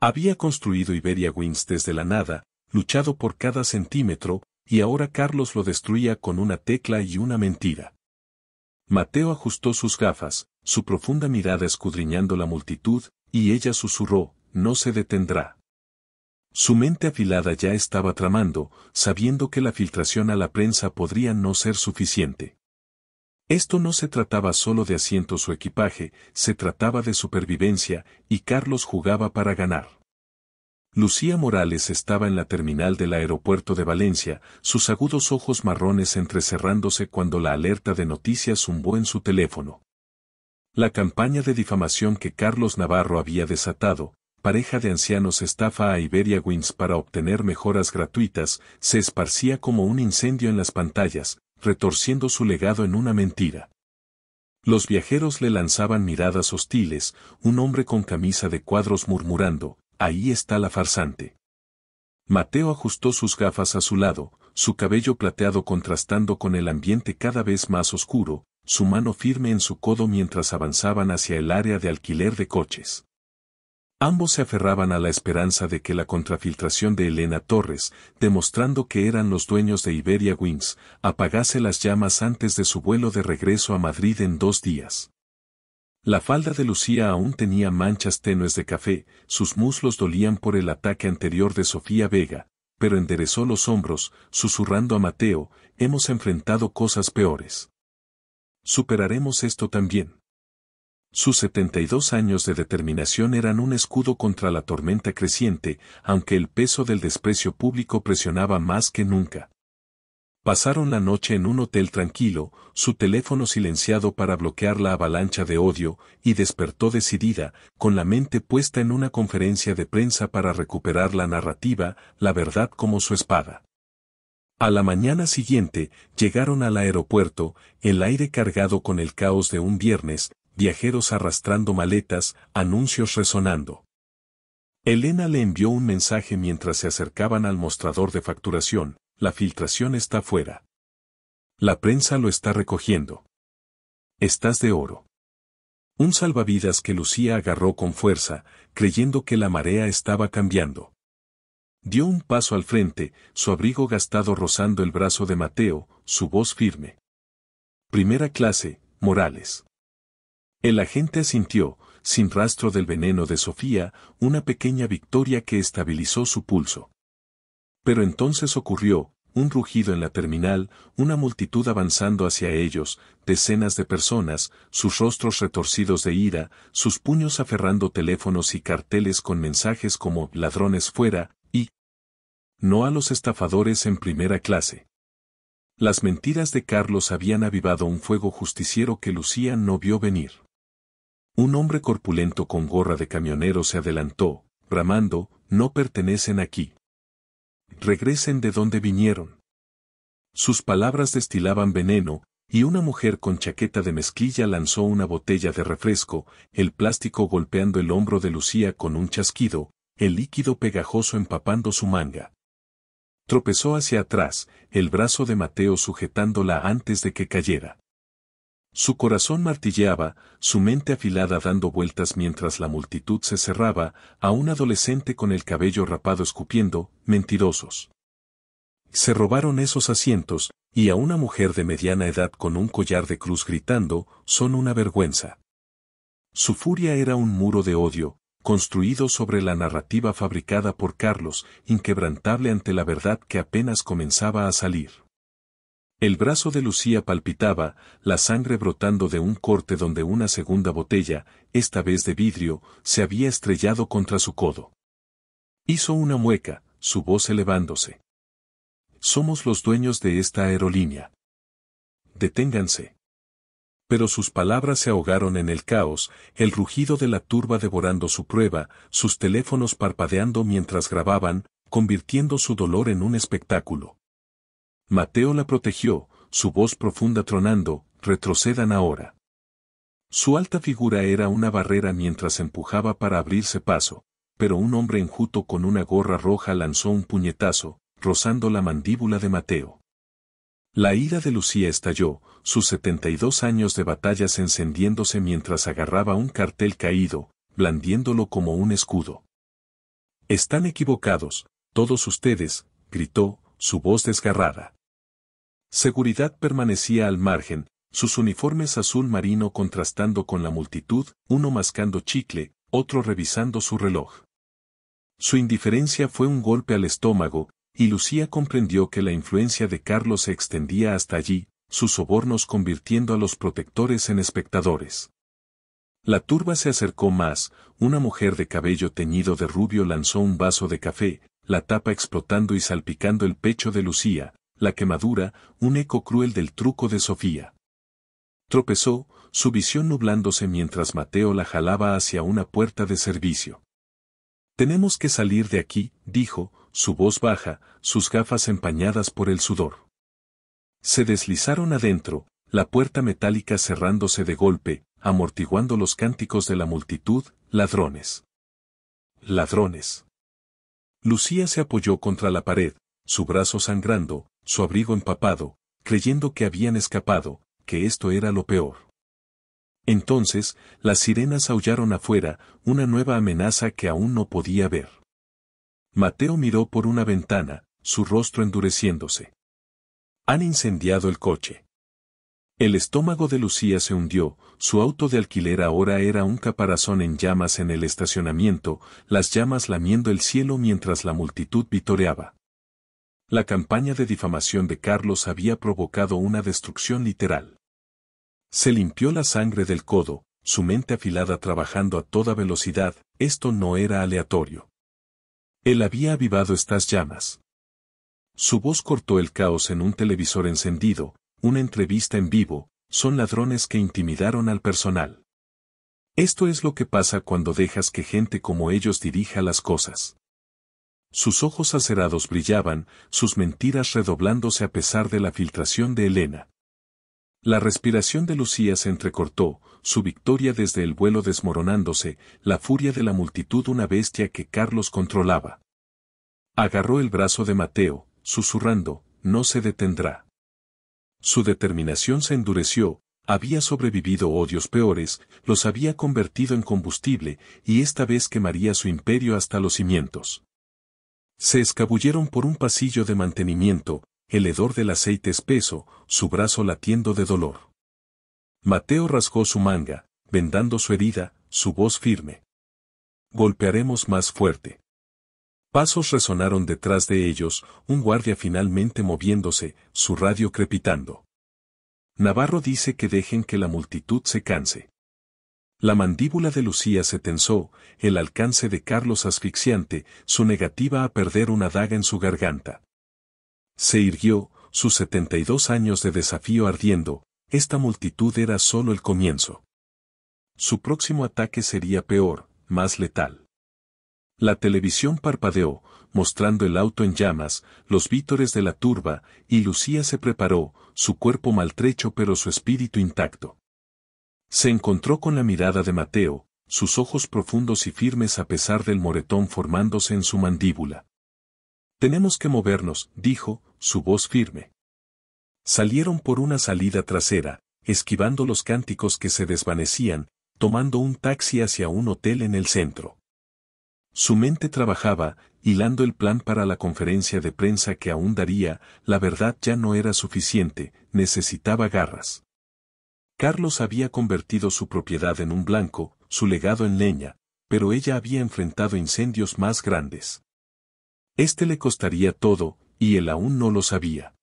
Había construido Iberiawings desde la nada, luchado por cada centímetro, y ahora Carlos lo destruía con una tecla y una mentira. Mateo ajustó sus gafas, su profunda mirada escudriñando la multitud, y ella susurró, no se detendrá. Su mente afilada ya estaba tramando, sabiendo que la filtración a la prensa podría no ser suficiente. Esto no se trataba solo de asientos o equipaje, se trataba de supervivencia, y Carlos jugaba para ganar. Lucía Morales estaba en la terminal del aeropuerto de Valencia, sus agudos ojos marrones entrecerrándose cuando la alerta de noticias zumbó en su teléfono. La campaña de difamación que Carlos Navarro había desatado, pareja de ancianos estafa a Iberiawings para obtener mejoras gratuitas, se esparcía como un incendio en las pantallas, retorciendo su legado en una mentira. Los viajeros le lanzaban miradas hostiles, un hombre con camisa de cuadros murmurando, ahí está la farsante. Mateo ajustó sus gafas a su lado, su cabello plateado contrastando con el ambiente cada vez más oscuro, su mano firme en su codo mientras avanzaban hacia el área de alquiler de coches. Ambos se aferraban a la esperanza de que la contrafiltración de Elena Torres, demostrando que eran los dueños de Iberiawings, apagase las llamas antes de su vuelo de regreso a Madrid en 2 días. La falda de Lucía aún tenía manchas tenues de café, sus muslos dolían por el ataque anterior de Sofía Vega, pero enderezó los hombros, susurrando a Mateo, hemos enfrentado cosas peores. Superaremos esto también. Sus 72 años de determinación eran un escudo contra la tormenta creciente, aunque el peso del desprecio público presionaba más que nunca. Pasaron la noche en un hotel tranquilo, su teléfono silenciado para bloquear la avalancha de odio, y despertó decidida, con la mente puesta en una conferencia de prensa para recuperar la narrativa, la verdad como su espada. A la mañana siguiente, llegaron al aeropuerto, el aire cargado con el caos de un viernes, viajeros arrastrando maletas, anuncios resonando. Elena le envió un mensaje mientras se acercaban al mostrador de facturación: la filtración está fuera. La prensa lo está recogiendo. Estás de oro. Un salvavidas que Lucía agarró con fuerza, creyendo que la marea estaba cambiando. Dio un paso al frente, su abrigo gastado rozando el brazo de Mateo, su voz firme. Primera clase, Morales. El agente asintió, sin rastro del veneno de Sofía, una pequeña victoria que estabilizó su pulso. Pero entonces ocurrió, un rugido en la terminal, una multitud avanzando hacia ellos, decenas de personas, sus rostros retorcidos de ira, sus puños aferrando teléfonos y carteles con mensajes como «ladrones fuera» y «no a los estafadores en primera clase». Las mentiras de Carlos habían avivado un fuego justiciero que Lucía no vio venir. Un hombre corpulento con gorra de camionero se adelantó, bramando: «No pertenecen aquí. Regresen de donde vinieron». Sus palabras destilaban veneno, y una mujer con chaqueta de mezclilla lanzó una botella de refresco, el plástico golpeando el hombro de Lucía con un chasquido, el líquido pegajoso empapando su manga. Tropezó hacia atrás, el brazo de Mateo sujetándola antes de que cayera. Su corazón martilleaba, su mente afilada dando vueltas mientras la multitud se cerraba, a un adolescente con el cabello rapado escupiendo: «mentirosos. Se robaron esos asientos», y a una mujer de mediana edad con un collar de cruz gritando: «son una vergüenza». Su furia era un muro de odio, construido sobre la narrativa fabricada por Carlos, inquebrantable ante la verdad que apenas comenzaba a salir. El brazo de Lucía palpitaba, la sangre brotando de un corte donde una segunda botella, esta vez de vidrio, se había estrellado contra su codo. Hizo una mueca, su voz elevándose. «Somos los dueños de esta aerolínea. Deténganse». Pero sus palabras se ahogaron en el caos, el rugido de la turba devorando su prueba, sus teléfonos parpadeando mientras grababan, convirtiendo su dolor en un espectáculo. Mateo la protegió, su voz profunda tronando: «retrocedan ahora». Su alta figura era una barrera mientras empujaba para abrirse paso, pero un hombre enjuto con una gorra roja lanzó un puñetazo, rozando la mandíbula de Mateo. La ira de Lucía estalló, sus 72 años de batallas encendiéndose mientras agarraba un cartel caído, blandiéndolo como un escudo. «Están equivocados, todos ustedes», gritó, su voz desgarrada. Seguridad permanecía al margen, sus uniformes azul marino contrastando con la multitud, uno mascando chicle, otro revisando su reloj. Su indiferencia fue un golpe al estómago, y Lucía comprendió que la influencia de Carlos se extendía hasta allí, sus sobornos convirtiendo a los protectores en espectadores. La turba se acercó más, una mujer de cabello teñido de rubio lanzó un vaso de café, la tapa explotando y salpicando el pecho de Lucía, la quemadura, un eco cruel del truco de Sofía. Tropezó, su visión nublándose mientras Mateo la jalaba hacia una puerta de servicio. «Tenemos que salir de aquí», dijo, su voz baja, sus gafas empañadas por el sudor. Se deslizaron adentro, la puerta metálica cerrándose de golpe, amortiguando los cánticos de la multitud: «ladrones. Ladrones». Lucía se apoyó contra la pared, su brazo sangrando, su abrigo empapado, creyendo que habían escapado, que esto era lo peor. Entonces, las sirenas aullaron afuera, una nueva amenaza que aún no podía ver. Mateo miró por una ventana, su rostro endureciéndose. «Han incendiado el coche». El estómago de Lucía se hundió, su auto de alquiler ahora era un caparazón en llamas en el estacionamiento, las llamas lamiendo el cielo mientras la multitud vitoreaba. La campaña de difamación de Carlos había provocado una destrucción literal. Se limpió la sangre del codo, su mente afilada trabajando a toda velocidad, esto no era aleatorio. Él había avivado estas llamas. Su voz cortó el caos en un televisor encendido, una entrevista en vivo, son ladrones que intimidaron al personal. Esto es lo que pasa cuando dejas que gente como ellos dirija las cosas. Sus ojos acerados brillaban, sus mentiras redoblándose a pesar de la filtración de Elena. La respiración de Lucía se entrecortó, su victoria desde el vuelo desmoronándose, la furia de la multitud una bestia que Carlos controlaba. Agarró el brazo de Mateo, susurrando, no se detendrá. Su determinación se endureció, había sobrevivido odios peores, los había convertido en combustible, y esta vez quemaría su imperio hasta los cimientos. Se escabulleron por un pasillo de mantenimiento, el hedor del aceite espeso, su brazo latiendo de dolor. Mateo rasgó su manga, vendando su herida, su voz firme. Golpearemos más fuerte. Pasos resonaron detrás de ellos, un guardia finalmente moviéndose, su radio crepitando. Navarro dice que dejen que la multitud se canse. La mandíbula de Lucía se tensó, el alcance de Carlos asfixiante, su negativa a perder una daga en su garganta. Se irguió, sus 72 años de desafío ardiendo, esta multitud era solo el comienzo. Su próximo ataque sería peor, más letal. La televisión parpadeó, mostrando el auto en llamas, los vítores de la turba, y Lucía se preparó, su cuerpo maltrecho pero su espíritu intacto. Se encontró con la mirada de Mateo, sus ojos profundos y firmes a pesar del moretón formándose en su mandíbula. Tenemos que movernos, dijo, su voz firme. Salieron por una salida trasera, esquivando los cánticos que se desvanecían, tomando un taxi hacia un hotel en el centro. Su mente trabajaba, hilando el plan para la conferencia de prensa que aún daría, la verdad ya no era suficiente, necesitaba garras. Carlos había convertido su propiedad en un blanco, su legado en leña, pero ella había enfrentado incendios más grandes. Este le costaría todo, y él aún no lo sabía.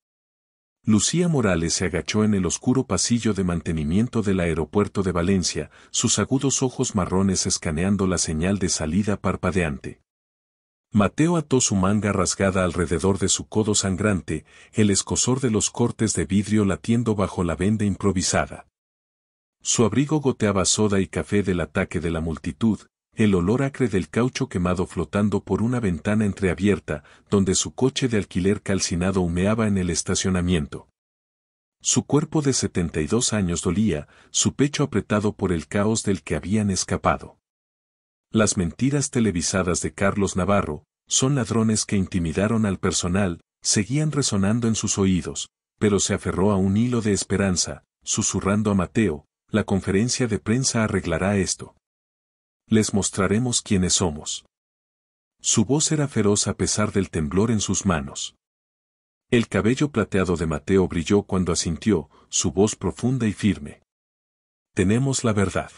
Lucía Morales se agachó en el oscuro pasillo de mantenimiento del aeropuerto de Valencia, sus agudos ojos marrones escaneando la señal de salida parpadeante. Mateo ató su manga rasgada alrededor de su codo sangrante, el escozor de los cortes de vidrio latiendo bajo la venda improvisada. Su abrigo goteaba soda y café del ataque de la multitud, el olor acre del caucho quemado flotando por una ventana entreabierta, donde su coche de alquiler calcinado humeaba en el estacionamiento. Su cuerpo de 72 años dolía, su pecho apretado por el caos del que habían escapado. Las mentiras televisadas de Carlos Navarro, son ladrones que intimidaron al personal, seguían resonando en sus oídos, pero se aferró a un hilo de esperanza, susurrando a Mateo, la conferencia de prensa arreglará esto. Les mostraremos quiénes somos. Su voz era feroz a pesar del temblor en sus manos. El cabello plateado de Mateo brilló cuando asintió, su voz profunda y firme. Tenemos la verdad.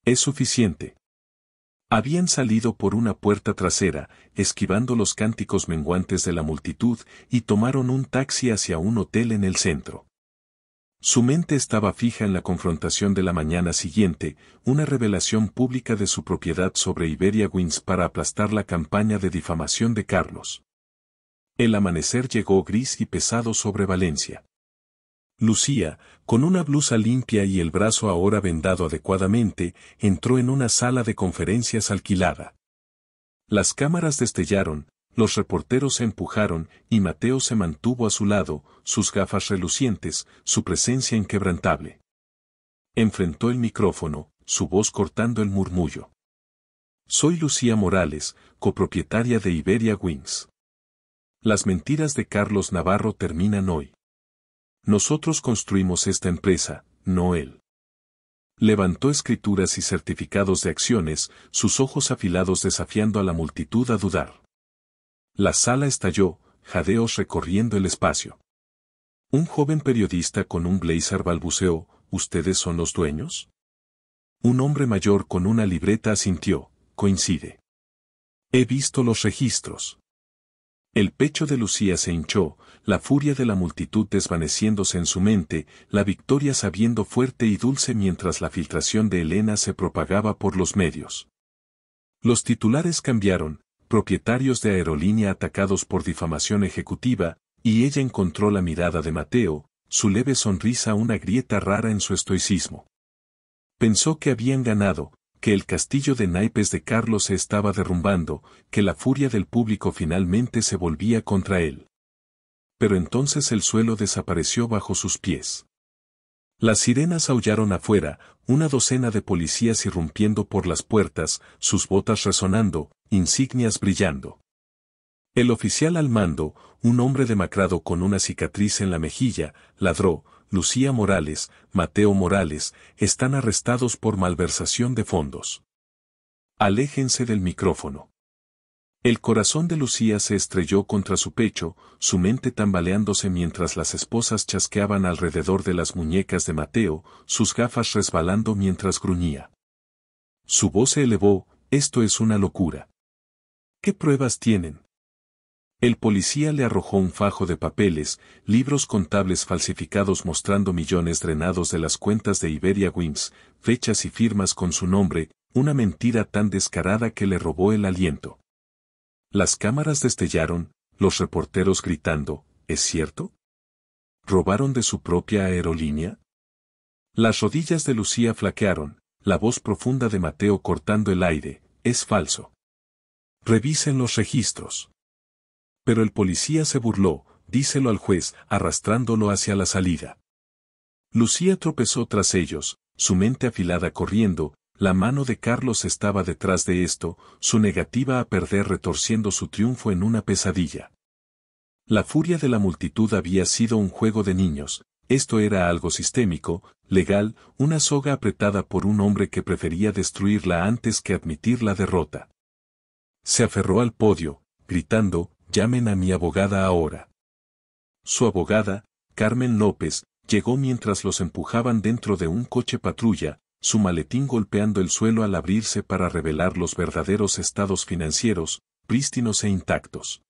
Es suficiente. Habían salido por una puerta trasera, esquivando los cánticos menguantes de la multitud, y tomaron un taxi hacia un hotel en el centro. Su mente estaba fija en la confrontación de la mañana siguiente, una revelación pública de su propiedad sobre Iberia Wings para aplastar la campaña de difamación de Carlos. El amanecer llegó gris y pesado sobre Valencia. Lucía, con una blusa limpia y el brazo ahora vendado adecuadamente, entró en una sala de conferencias alquilada. Las cámaras destellaron, los reporteros se empujaron, y Mateo se mantuvo a su lado, sus gafas relucientes, su presencia inquebrantable. Enfrentó el micrófono, su voz cortando el murmullo. Soy Lucía Morales, copropietaria de Iberia Wings. Las mentiras de Carlos Navarro terminan hoy. Nosotros construimos esta empresa, no él. Levantó escrituras y certificados de acciones, sus ojos afilados desafiando a la multitud a dudar. La sala estalló, jadeos recorriendo el espacio. Un joven periodista con un blazer balbuceó, ¿ustedes son los dueños? Un hombre mayor con una libreta asintió, coincide. He visto los registros. El pecho de Lucía se hinchó, la furia de la multitud desvaneciéndose en su mente, la victoria sabiendo fuerte y dulce mientras la filtración de Elena se propagaba por los medios. Los titulares cambiaron, propietarios de aerolínea atacados por difamación ejecutiva, y ella encontró la mirada de Mateo, su leve sonrisa una grieta rara en su estoicismo. Pensó que habían ganado, que el castillo de naipes de Carlos se estaba derrumbando, que la furia del público finalmente se volvía contra él. Pero entonces el suelo desapareció bajo sus pies. Las sirenas aullaron afuera, una docena de policías irrumpiendo por las puertas, sus botas resonando, insignias brillando. El oficial al mando, un hombre demacrado con una cicatriz en la mejilla, ladró: Lucía Morales, Mateo Morales, están arrestados por malversación de fondos. Aléjense del micrófono. El corazón de Lucía se estrelló contra su pecho, su mente tambaleándose mientras las esposas chasqueaban alrededor de las muñecas de Mateo, sus gafas resbalando mientras gruñía. Su voz se elevó: esto es una locura. ¿Qué pruebas tienen? El policía le arrojó un fajo de papeles, libros contables falsificados mostrando millones drenados de las cuentas de Iberia Wings, fechas y firmas con su nombre, una mentira tan descarada que le robó el aliento. Las cámaras destellaron, los reporteros gritando: ¿es cierto? ¿Robaron de su propia aerolínea? Las rodillas de Lucía flaquearon, la voz profunda de Mateo cortando el aire: es falso. Revisen los registros. Pero el policía se burló: díselo al juez, arrastrándolo hacia la salida. Lucía tropezó tras ellos, su mente afilada corriendo. La mano de Carlos estaba detrás de esto, su negativa a perder retorciendo su triunfo en una pesadilla. La furia de la multitud había sido un juego de niños, esto era algo sistémico, legal, una soga apretada por un hombre que prefería destruirla antes que admitir la derrota. Se aferró al podio, gritando: llamen a mi abogada ahora. Su abogada, Carmen López, llegó mientras los empujaban dentro de un coche patrulla, su maletín golpeando el suelo al abrirse para revelar los verdaderos estados financieros, prístinos e intactos.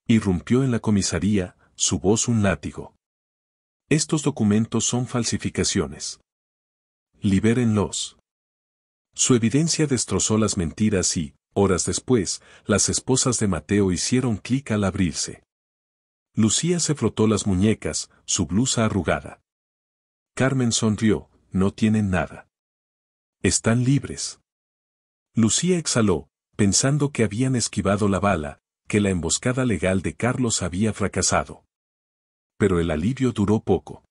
Irrumpió en la comisaría, su voz un látigo. Estos documentos son falsificaciones. Libérenlos. Su evidencia destrozó las mentiras y, horas después, las esposas de Mateo hicieron clic al abrirse. Lucía se frotó las muñecas, su blusa arrugada. Carmen sonrió: no tienen nada. Están libres. Lucía exhaló, pensando que habían esquivado la bala, que la emboscada legal de Carlos había fracasado. Pero el alivio duró poco.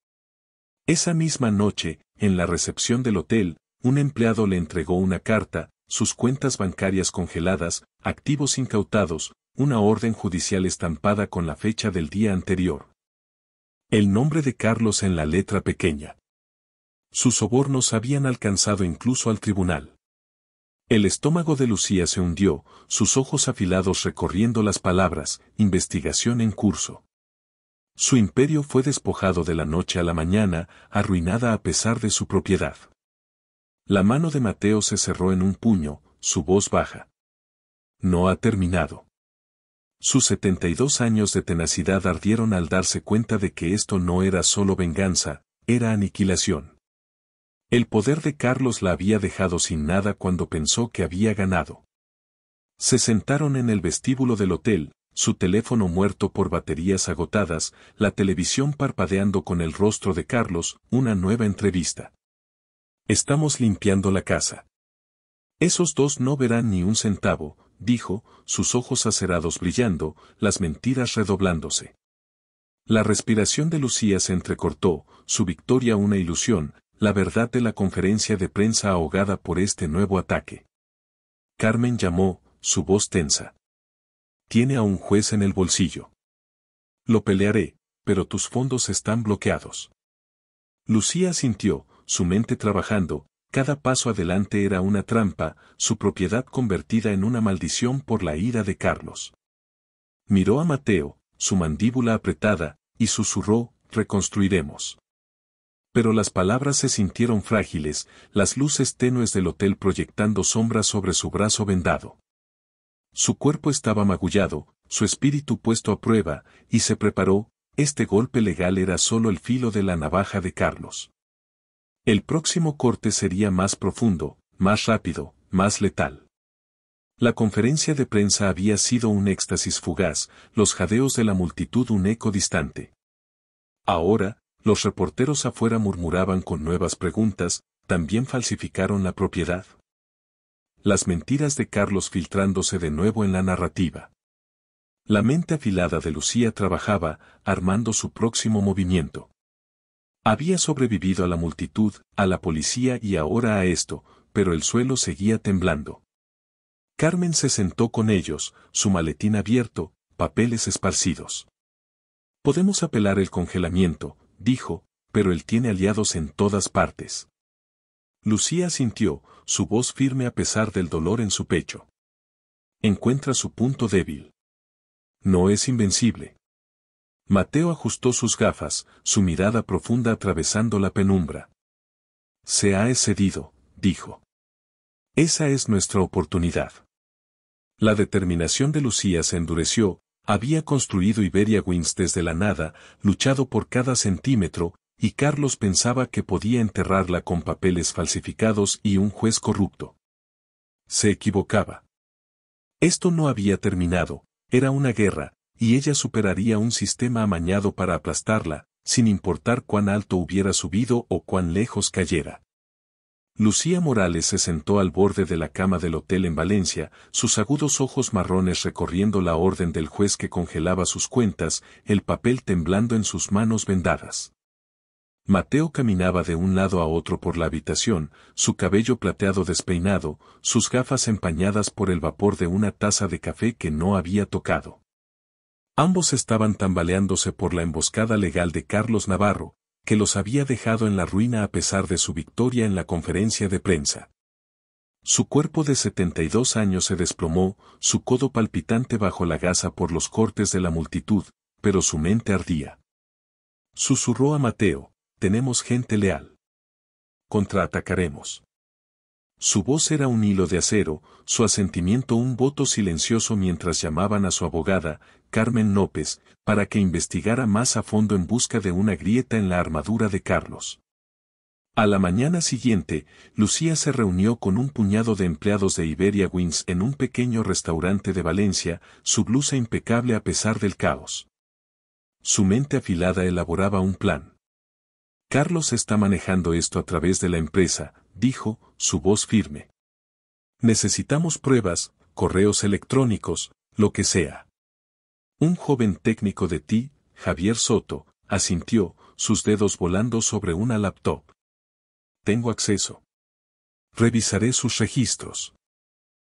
Esa misma noche, en la recepción del hotel, un empleado le entregó una carta, sus cuentas bancarias congeladas, activos incautados, una orden judicial estampada con la fecha del día anterior. El nombre de Carlos en la letra pequeña. Sus sobornos habían alcanzado incluso al tribunal. El estómago de Lucía se hundió, sus ojos afilados recorriendo las palabras: investigación en curso. Su imperio fue despojado de la noche a la mañana, arruinada a pesar de su propiedad. La mano de Mateo se cerró en un puño, su voz baja. No ha terminado. Sus 72 años de tenacidad ardieron al darse cuenta de que esto no era solo venganza, era aniquilación. El poder de Carlos la había dejado sin nada cuando pensó que había ganado. Se sentaron en el vestíbulo del hotel, su teléfono muerto por baterías agotadas, la televisión parpadeando con el rostro de Carlos, una nueva entrevista. Estamos limpiando la casa. Esos dos no verán ni un centavo, dijo, sus ojos acerados brillando, las mentiras redoblándose. La respiración de Lucía se entrecortó, su victoria una ilusión, la verdad de la conferencia de prensa ahogada por este nuevo ataque. Carmen llamó, su voz tensa. Tiene a un juez en el bolsillo. Lo pelearé, pero tus fondos están bloqueados. Lucía sintió, su mente trabajando, cada paso adelante era una trampa, su propiedad convertida en una maldición por la ira de Carlos. Miró a Mateo, su mandíbula apretada, y susurró: reconstruiremos. Pero las palabras se sintieron frágiles, las luces tenues del hotel proyectando sombras sobre su brazo vendado. Su cuerpo estaba magullado, su espíritu puesto a prueba, y se preparó: este golpe legal era solo el filo de la navaja de Carlos. El próximo corte sería más profundo, más rápido, más letal. La conferencia de prensa había sido un éxtasis fugaz, los jadeos de la multitud un eco distante. Ahora, los reporteros afuera murmuraban con nuevas preguntas, ¿también falsificaron la propiedad? Las mentiras de Carlos filtrándose de nuevo en la narrativa. La mente afilada de Lucía trabajaba, armando su próximo movimiento. Había sobrevivido a la multitud, a la policía y ahora a esto, pero el suelo seguía temblando. Carmen se sentó con ellos, su maletín abierto, papeles esparcidos. Podemos apelar el congelamiento, dijo, pero él tiene aliados en todas partes. Lucía asintió, su voz firme a pesar del dolor en su pecho. Encuentra su punto débil. No es invencible. Mateo ajustó sus gafas, su mirada profunda atravesando la penumbra. Se ha excedido, dijo. Esa es nuestra oportunidad. La determinación de Lucía se endureció, había construido Iberia Wings desde la nada, luchado por cada centímetro, y Carlos pensaba que podía enterrarla con papeles falsificados y un juez corrupto. Se equivocaba. Esto no había terminado, era una guerra, y ella superaría un sistema amañado para aplastarla, sin importar cuán alto hubiera subido o cuán lejos cayera. Lucía Morales se sentó al borde de la cama del hotel en Valencia, sus agudos ojos marrones recorriendo la orden del juez que congelaba sus cuentas, el papel temblando en sus manos vendadas. Mateo caminaba de un lado a otro por la habitación, su cabello plateado despeinado, sus gafas empañadas por el vapor de una taza de café que no había tocado. Ambos estaban tambaleándose por la emboscada legal de Carlos Navarro, que los había dejado en la ruina a pesar de su victoria en la conferencia de prensa. Su cuerpo de 72 años se desplomó, su codo palpitante bajo la gasa por los cortes de la multitud, pero su mente ardía. Susurró a Mateo, tenemos gente leal. Contraatacaremos. Su voz era un hilo de acero, su asentimiento un voto silencioso mientras llamaban a su abogada, Carmen López, para que investigara más a fondo en busca de una grieta en la armadura de Carlos. A la mañana siguiente, Lucía se reunió con un puñado de empleados de Iberia Wings en un pequeño restaurante de Valencia, su blusa impecable a pesar del caos. Su mente afilada elaboraba un plan. Carlos está manejando esto a través de la empresa, dijo, su voz firme. Necesitamos pruebas, correos electrónicos, lo que sea. Un joven técnico de ti, Javier Soto, asintió, sus dedos volando sobre una laptop. Tengo acceso. Revisaré sus registros.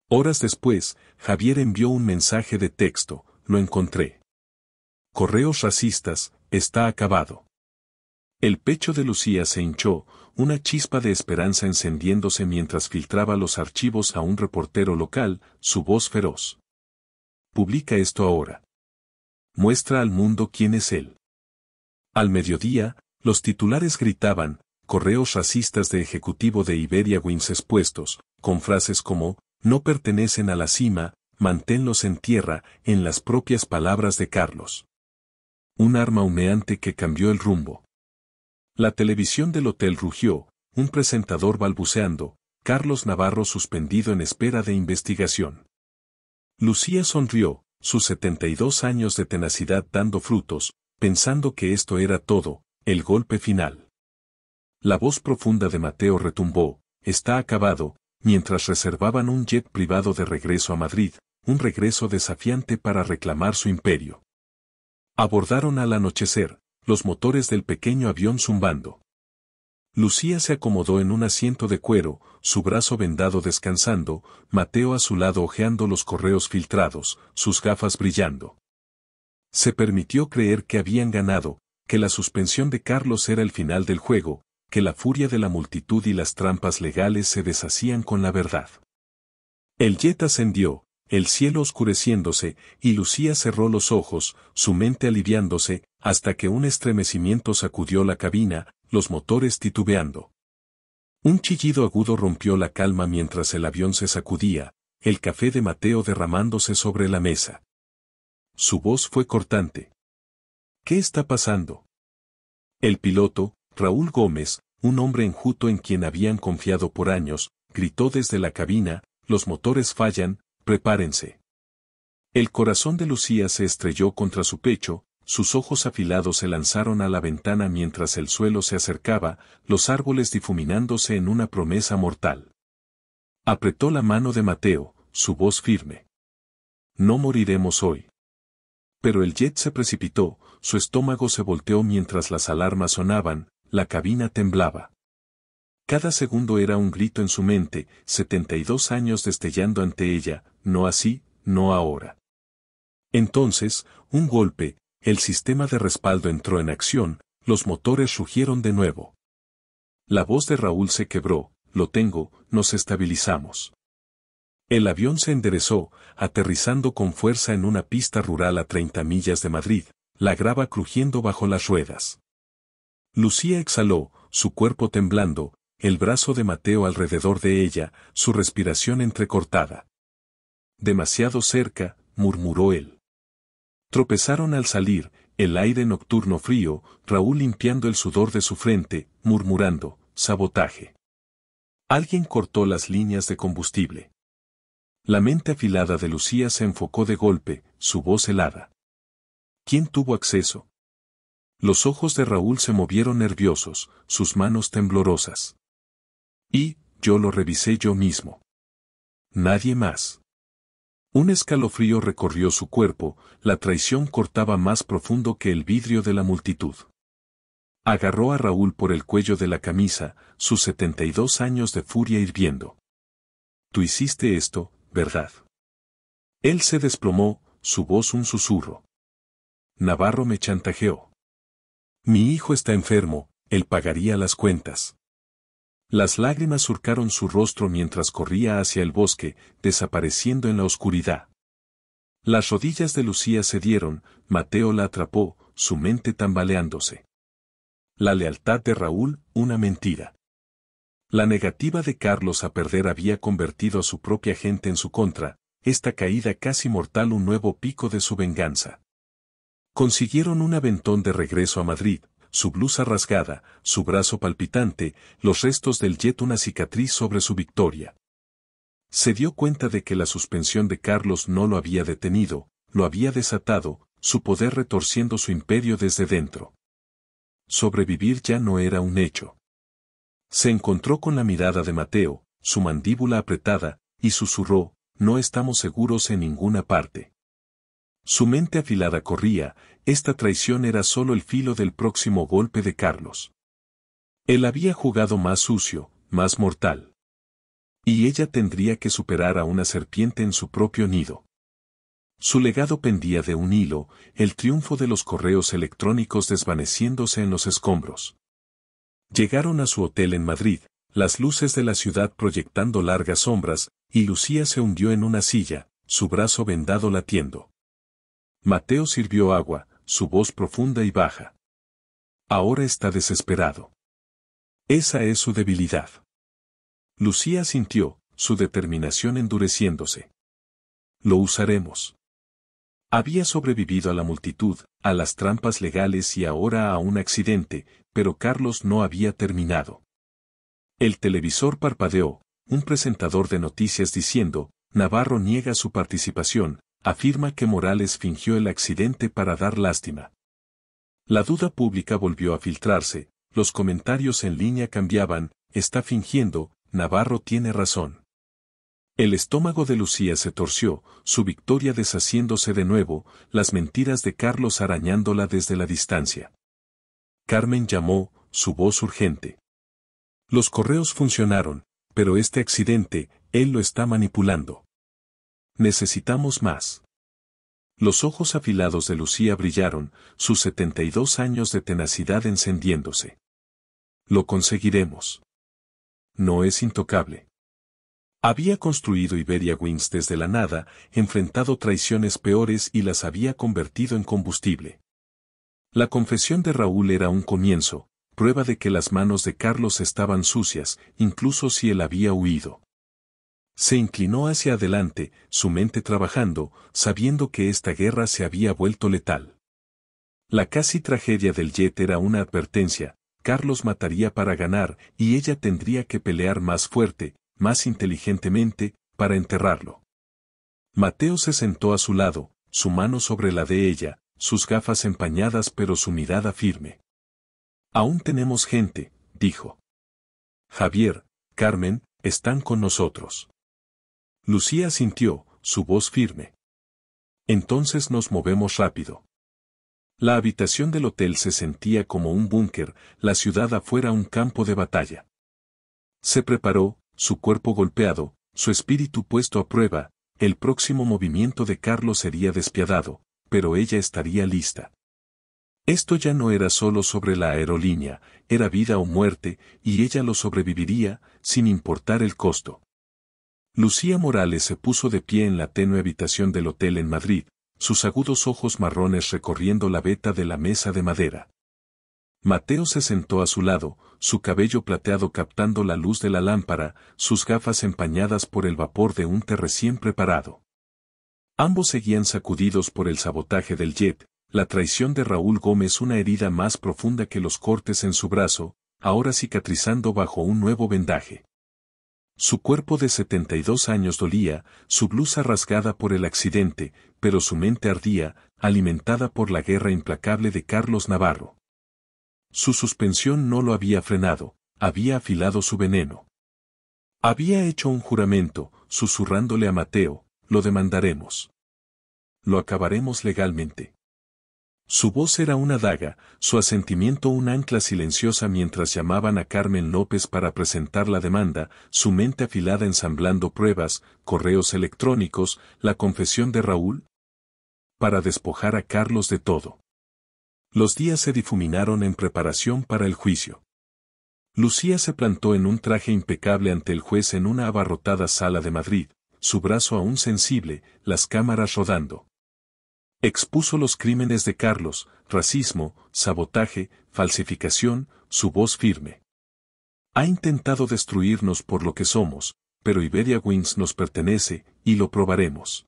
Horas después, Javier envió un mensaje de texto, lo encontré. Correos racistas, está acabado. El pecho de Lucía se hinchó, una chispa de esperanza encendiéndose mientras filtraba los archivos a un reportero local, su voz feroz. Publica esto ahora. Muestra al mundo quién es él. Al mediodía, los titulares gritaban, correos racistas de ejecutivo de Iberia Wings expuestos, con frases como, no pertenecen a la cima, manténlos en tierra, en las propias palabras de Carlos. Un arma humeante que cambió el rumbo. La televisión del hotel rugió, un presentador balbuceando, Carlos Navarro suspendido en espera de investigación. Lucía sonrió, sus 72 años de tenacidad dando frutos, pensando que esto era todo, el golpe final. La voz profunda de Mateo retumbó, está acabado, mientras reservaban un jet privado de regreso a Madrid, un regreso desafiante para reclamar su imperio. Abordaron al anochecer, los motores del pequeño avión zumbando. Lucía se acomodó en un asiento de cuero, su brazo vendado descansando, Mateo a su lado hojeando los correos filtrados, sus gafas brillando. Se permitió creer que habían ganado, que la suspensión de Carlos era el final del juego, que la furia de la multitud y las trampas legales se deshacían con la verdad. El jet ascendió, el cielo oscureciéndose, y Lucía cerró los ojos, su mente aliviándose, hasta que un estremecimiento sacudió la cabina, los motores titubeando. Un chillido agudo rompió la calma mientras el avión se sacudía, el café de Mateo derramándose sobre la mesa. Su voz fue cortante. ¿Qué está pasando? El piloto, Raúl Gómez, un hombre enjuto en quien habían confiado por años, gritó desde la cabina, los motores fallan, prepárense. El corazón de Lucía se estrelló contra su pecho, sus ojos afilados se lanzaron a la ventana mientras el suelo se acercaba, los árboles difuminándose en una promesa mortal. Apretó la mano de Mateo, su voz firme. No moriremos hoy. Pero el jet se precipitó, su estómago se volteó mientras las alarmas sonaban, la cabina temblaba. Cada segundo era un grito en su mente, 72 años destellando ante ella, no así, no ahora. Entonces, un golpe, el sistema de respaldo entró en acción, los motores rugieron de nuevo. La voz de Raúl se quebró, lo tengo, nos estabilizamos. El avión se enderezó, aterrizando con fuerza en una pista rural a 30 millas de Madrid, la grava crujiendo bajo las ruedas. Lucía exhaló, su cuerpo temblando, el brazo de Mateo alrededor de ella, su respiración entrecortada. Demasiado cerca, murmuró él. Tropezaron al salir, el aire nocturno frío, Raúl limpiando el sudor de su frente, murmurando, sabotaje. Alguien cortó las líneas de combustible. La mente afilada de Lucía se enfocó de golpe, su voz helada. ¿Quién tuvo acceso? Los ojos de Raúl se movieron nerviosos, sus manos temblorosas. Yo lo revisé yo mismo. Nadie más. Un escalofrío recorrió su cuerpo, la traición cortaba más profundo que el vidrio de la multitud. Agarró a Raúl por el cuello de la camisa, sus 72 años de furia hirviendo. Tú hiciste esto, ¿verdad? Él se desplomó, su voz un susurro. Navarro me chantajeó. Mi hijo está enfermo, él pagaría las cuentas. Las lágrimas surcaron su rostro mientras corría hacia el bosque, desapareciendo en la oscuridad. Las rodillas de Lucía cedieron, Mateo la atrapó, su mente tambaleándose. La lealtad de Raúl, una mentira. La negativa de Carlos a perder había convertido a su propia gente en su contra, esta caída casi mortal un nuevo pico de su venganza. Consiguieron un aventón de regreso a Madrid, su blusa rasgada, su brazo palpitante, los restos del jet una cicatriz sobre su victoria. Se dio cuenta de que la suspensión de Carlos no lo había detenido, lo había desatado, su poder retorciendo su imperio desde dentro. Sobrevivir ya no era un hecho. Se encontró con la mirada de Mateo, su mandíbula apretada, y susurró, no estamos seguros en ninguna parte. Su mente afilada corría, esta traición era solo el filo del próximo golpe de Carlos. Él había jugado más sucio, más mortal. Y ella tendría que superar a una serpiente en su propio nido. Su legado pendía de un hilo, el triunfo de los correos electrónicos desvaneciéndose en los escombros. Llegaron a su hotel en Madrid, las luces de la ciudad proyectando largas sombras, y Lucía se hundió en una silla, su brazo vendado latiendo. Mateo sirvió agua, su voz profunda y baja. Ahora está desesperado. Esa es su debilidad. Lucía sintió, su determinación endureciéndose. Lo usaremos. Había sobrevivido a la multitud, a las trampas legales y ahora a un accidente, pero Carlos no había terminado. El televisor parpadeó, un presentador de noticias diciendo, Navarro niega su participación, afirma que Morales fingió el accidente para dar lástima. La duda pública volvió a filtrarse, los comentarios en línea cambiaban, está fingiendo, Navarro tiene razón. El estómago de Lucía se torció, su victoria deshaciéndose de nuevo, las mentiras de Carlos arañándola desde la distancia. Carmen llamó, su voz urgente. Los correos funcionaron, pero este accidente, él lo está manipulando. Necesitamos más. Los ojos afilados de Lucía brillaron, sus 72 años de tenacidad encendiéndose. Lo conseguiremos. No es intocable. Había construido Iberia Wings desde la nada, enfrentado traiciones peores y las había convertido en combustible. La confesión de Raúl era un comienzo, prueba de que las manos de Carlos estaban sucias, incluso si él había huido. Se inclinó hacia adelante, su mente trabajando, sabiendo que esta guerra se había vuelto letal. La casi tragedia del jet era una advertencia, Carlos mataría para ganar y ella tendría que pelear más fuerte, más inteligentemente, para enterrarlo. Mateo se sentó a su lado, su mano sobre la de ella, sus gafas empañadas pero su mirada firme. Aún tenemos gente, dijo. Javier, Carmen, están con nosotros. Lucía asintió, su voz firme. Entonces nos movemos rápido. La habitación del hotel se sentía como un búnker, la ciudad afuera un campo de batalla. Se preparó, su cuerpo golpeado, su espíritu puesto a prueba, el próximo movimiento de Carlos sería despiadado, pero ella estaría lista. Esto ya no era solo sobre la aerolínea, era vida o muerte, y ella lo sobreviviría, sin importar el costo. Lucía Morales se puso de pie en la tenue habitación del hotel en Madrid, sus agudos ojos marrones recorriendo la veta de la mesa de madera. Mateo se sentó a su lado, su cabello plateado captando la luz de la lámpara, sus gafas empañadas por el vapor de un té recién preparado. Ambos seguían sacudidos por el sabotaje del jet, la traición de Raúl Gómez, una herida más profunda que los cortes en su brazo, ahora cicatrizando bajo un nuevo vendaje. Su cuerpo de 72 años dolía, su blusa rasgada por el accidente, pero su mente ardía, alimentada por la guerra implacable de Carlos Navarro. Su suspensión no lo había frenado, había afilado su veneno. Había hecho un juramento, susurrándole a Mateo, lo demandaremos. Lo acabaremos legalmente. Su voz era una daga, su asentimiento un ancla silenciosa mientras llamaban a Carmen López para presentar la demanda, su mente afilada ensamblando pruebas, correos electrónicos, la confesión de Raúl, para despojar a Carlos de todo. Los días se difuminaron en preparación para el juicio. Lucía se plantó en un traje impecable ante el juez en una abarrotada sala de Madrid, su brazo aún sensible, las cámaras rodando. Expuso los crímenes de Carlos, racismo, sabotaje, falsificación, su voz firme. Ha intentado destruirnos por lo que somos, pero Iberia Wings nos pertenece, y lo probaremos.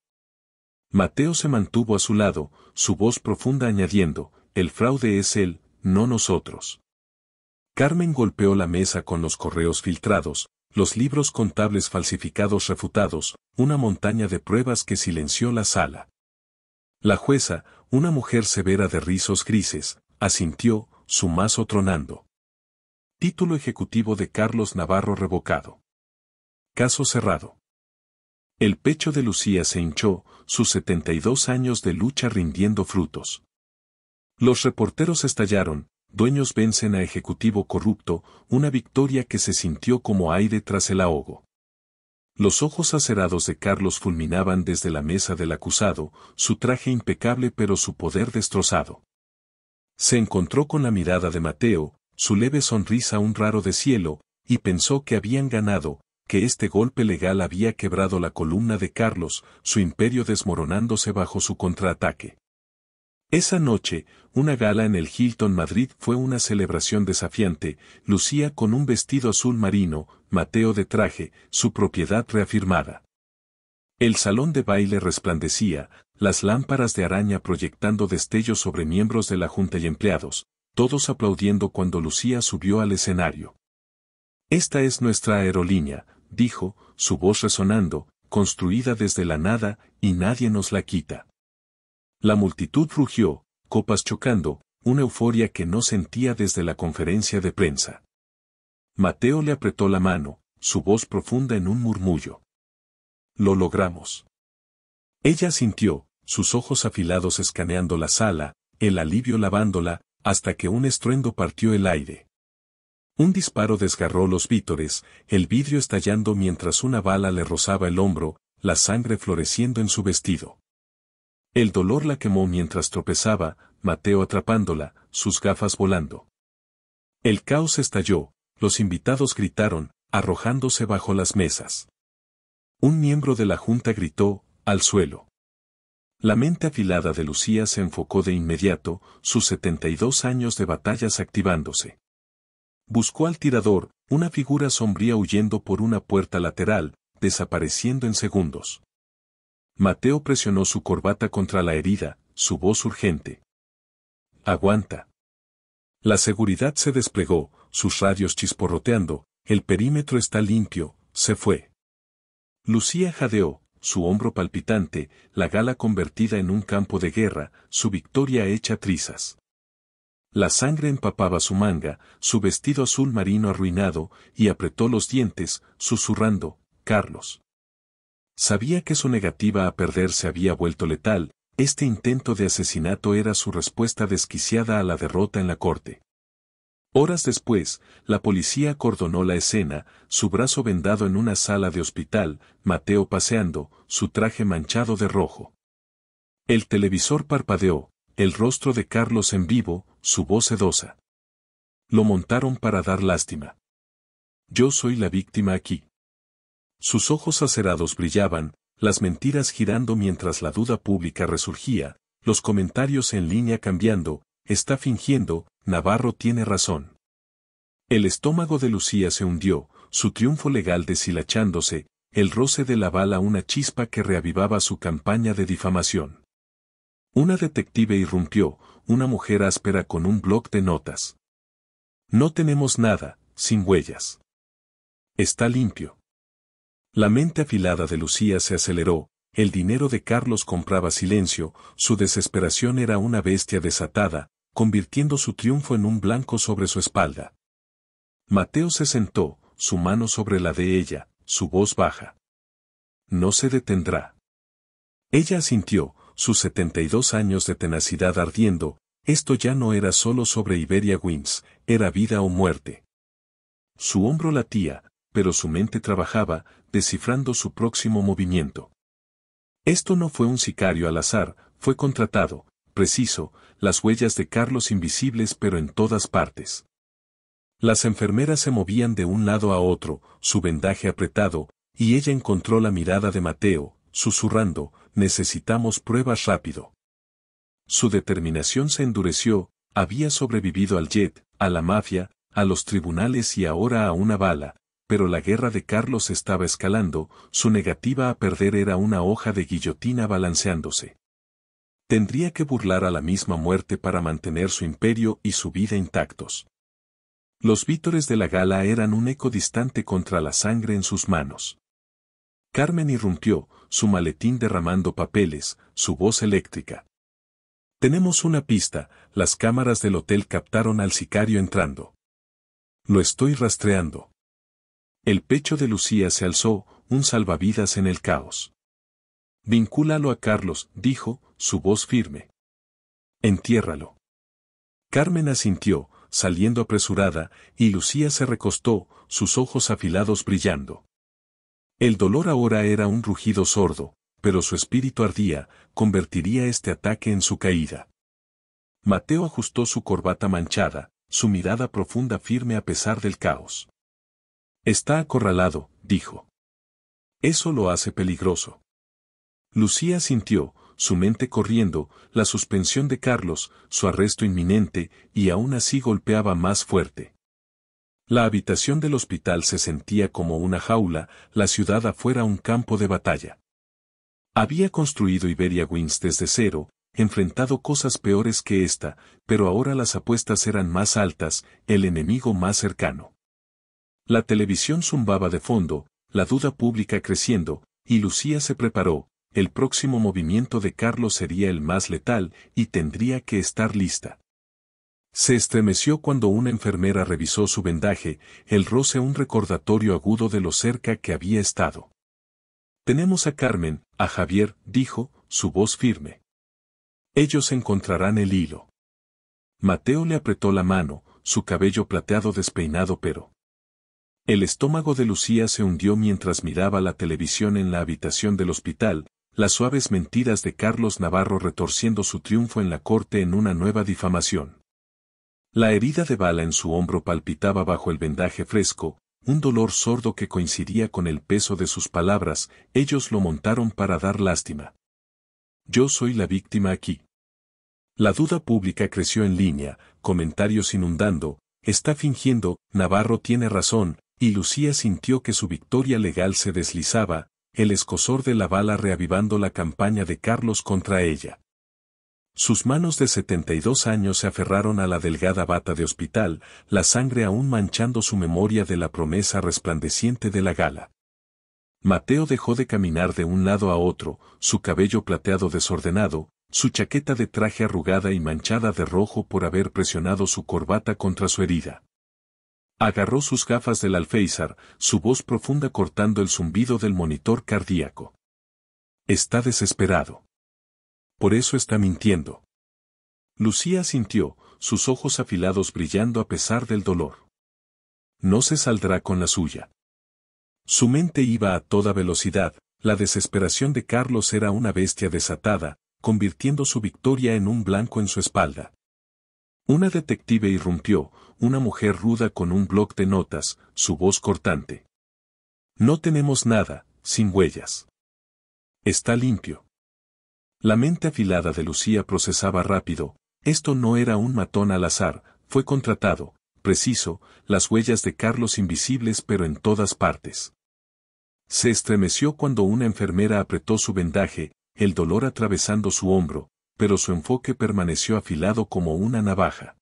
Mateo se mantuvo a su lado, su voz profunda añadiendo, el fraude es él, no nosotros. Carmen golpeó la mesa con los correos filtrados, los libros contables falsificados refutados, una montaña de pruebas que silenció la sala. La jueza, una mujer severa de rizos grises, asintió, su mazo tronando. Título ejecutivo de Carlos Navarro revocado. Caso cerrado. El pecho de Lucía se hinchó, sus 72 años de lucha rindiendo frutos. Los reporteros estallaron, dueños vencen a ejecutivo corrupto, una victoria que se sintió como aire tras el ahogo. Los ojos acerados de Carlos fulminaban desde la mesa del acusado, su traje impecable pero su poder destrozado. Se encontró con la mirada de Mateo, su leve sonrisa un raro de cielo, y pensó que habían ganado, que este golpe legal había quebrado la columna de Carlos, su imperio desmoronándose bajo su contraataque. Esa noche, una gala en el Hilton Madrid fue una celebración desafiante, Lucía con un vestido azul marino, Mateo de traje, su propiedad reafirmada. El salón de baile resplandecía, las lámparas de araña proyectando destellos sobre miembros de la junta y empleados, todos aplaudiendo cuando Lucía subió al escenario. Esta es nuestra aerolínea, dijo, su voz resonando, construida desde la nada, y nadie nos la quita. La multitud rugió, copas chocando, una euforia que no sentía desde la conferencia de prensa. Mateo le apretó la mano, su voz profunda en un murmullo. Lo logramos. Ella sintió, sus ojos afilados escaneando la sala, el alivio lavándola, hasta que un estruendo partió el aire. Un disparo desgarró los vítores, el vidrio estallando mientras una bala le rozaba el hombro, la sangre floreciendo en su vestido. El dolor la quemó mientras tropezaba, Mateo atrapándola, sus gafas volando. El caos estalló, los invitados gritaron, arrojándose bajo las mesas. Un miembro de la junta gritó, al suelo. La mente afilada de Lucía se enfocó de inmediato, sus 72 años de batallas activándose. Buscó al tirador, una figura sombría huyendo por una puerta lateral, desapareciendo en segundos. Mateo presionó su corbata contra la herida, su voz urgente. Aguanta. La seguridad se desplegó, sus radios chisporroteando, el perímetro está limpio, se fue. Lucía jadeó, su hombro palpitante, la gala convertida en un campo de guerra, su victoria hecha trizas. La sangre empapaba su manga, su vestido azul marino arruinado, y apretó los dientes, susurrando, Carlos. Sabía que su negativa a perder se había vuelto letal, este intento de asesinato era su respuesta desquiciada a la derrota en la corte. Horas después, la policía acordonó la escena, su brazo vendado en una sala de hospital, Mateo paseando, su traje manchado de rojo. El televisor parpadeó, el rostro de Carlos en vivo, su voz sedosa. Lo montaron para dar lástima. Yo soy la víctima aquí. Sus ojos acerados brillaban, las mentiras girando mientras la duda pública resurgía, los comentarios en línea cambiando, está fingiendo, Navarro tiene razón. El estómago de Lucía se hundió, su triunfo legal deshilachándose, el roce de la bala una chispa que reavivaba su campaña de difamación. Una detective irrumpió, una mujer áspera con un bloc de notas. No tenemos nada, sin huellas. Está limpio. La mente afilada de Lucía se aceleró, el dinero de Carlos compraba silencio, su desesperación era una bestia desatada, convirtiendo su triunfo en un blanco sobre su espalda. Mateo se sentó, su mano sobre la de ella, su voz baja. No se detendrá. Ella asintió, sus 72 años de tenacidad ardiendo, esto ya no era solo sobre Iberia Wings, era vida o muerte. Su hombro latía, pero su mente trabajaba, descifrando su próximo movimiento. Esto no fue un sicario al azar, fue contratado, preciso, las huellas de Carlos invisibles pero en todas partes. Las enfermeras se movían de un lado a otro, su vendaje apretado, y ella encontró la mirada de Mateo, susurrando, necesitamos pruebas rápido. Su determinación se endureció, había sobrevivido al jet, a la mafia, a los tribunales y ahora a una bala, pero la guerra de Carlos estaba escalando, su negativa a perder era una hoja de guillotina balanceándose. Tendría que burlar a la misma muerte para mantener su imperio y su vida intactos. Los vítores de la gala eran un eco distante contra la sangre en sus manos. Carmen irrumpió, su maletín derramando papeles, su voz eléctrica. Tenemos una pista, las cámaras del hotel captaron al sicario entrando. Lo estoy rastreando. El pecho de Lucía se alzó, un salvavidas en el caos. Vincúlalo a Carlos, dijo, su voz firme. Entiérralo. Carmen asintió, saliendo apresurada, y Lucía se recostó, sus ojos afilados brillando. El dolor ahora era un rugido sordo, pero su espíritu ardía, convertiría este ataque en su caída. Mateo ajustó su corbata manchada, su mirada profunda firme a pesar del caos. Está acorralado, dijo. Eso lo hace peligroso. Lucía sintió, su mente corriendo, la suspensión de Carlos, su arresto inminente, y aún así golpeaba más fuerte. La habitación del hospital se sentía como una jaula, la ciudad afuera un campo de batalla. Había construido Iberia Wings desde cero, enfrentado cosas peores que esta, pero ahora las apuestas eran más altas, el enemigo más cercano. La televisión zumbaba de fondo, la duda pública creciendo, y Lucía se preparó, el próximo movimiento de Carlos sería el más letal, y tendría que estar lista. Se estremeció cuando una enfermera revisó su vendaje, el roce un recordatorio agudo de lo cerca que había estado. Tenemos a Carmen, a Javier, dijo, su voz firme. Ellos encontrarán el hilo. Mateo le apretó la mano, su cabello plateado despeinado pero. El estómago de Lucía se hundió mientras miraba la televisión en la habitación del hospital, las suaves mentiras de Carlos Navarro retorciendo su triunfo en la corte en una nueva difamación. La herida de bala en su hombro palpitaba bajo el vendaje fresco, un dolor sordo que coincidía con el peso de sus palabras, ellos lo montaron para dar lástima. Yo soy la víctima aquí. La duda pública creció en línea, comentarios inundando, está fingiendo, Navarro tiene razón, y Lucía sintió que su victoria legal se deslizaba, el escozor de la bala reavivando la campaña de Carlos contra ella. Sus manos de 72 años se aferraron a la delgada bata de hospital, la sangre aún manchando su memoria de la promesa resplandeciente de la gala. Mateo dejó de caminar de un lado a otro, su cabello plateado desordenado, su chaqueta de traje arrugada y manchada de rojo por haber presionado su corbata contra su herida. Agarró sus gafas del alféizar, su voz profunda cortando el zumbido del monitor cardíaco. Está desesperado. Por eso está mintiendo. Lucía asintió, sus ojos afilados brillando a pesar del dolor. No se saldrá con la suya. Su mente iba a toda velocidad, la desesperación de Carlos era una bestia desatada, convirtiendo su victoria en un blanco en su espalda. Una detective irrumpió, una mujer ruda con un bloc de notas, su voz cortante. No tenemos nada, sin huellas. Está limpio. La mente afilada de Lucía procesaba rápido, esto no era un matón al azar, fue contratado, preciso, las huellas de Carlos invisibles pero en todas partes. Se estremeció cuando una enfermera apretó su vendaje, el dolor atravesando su hombro, pero su enfoque permaneció afilado como una navaja.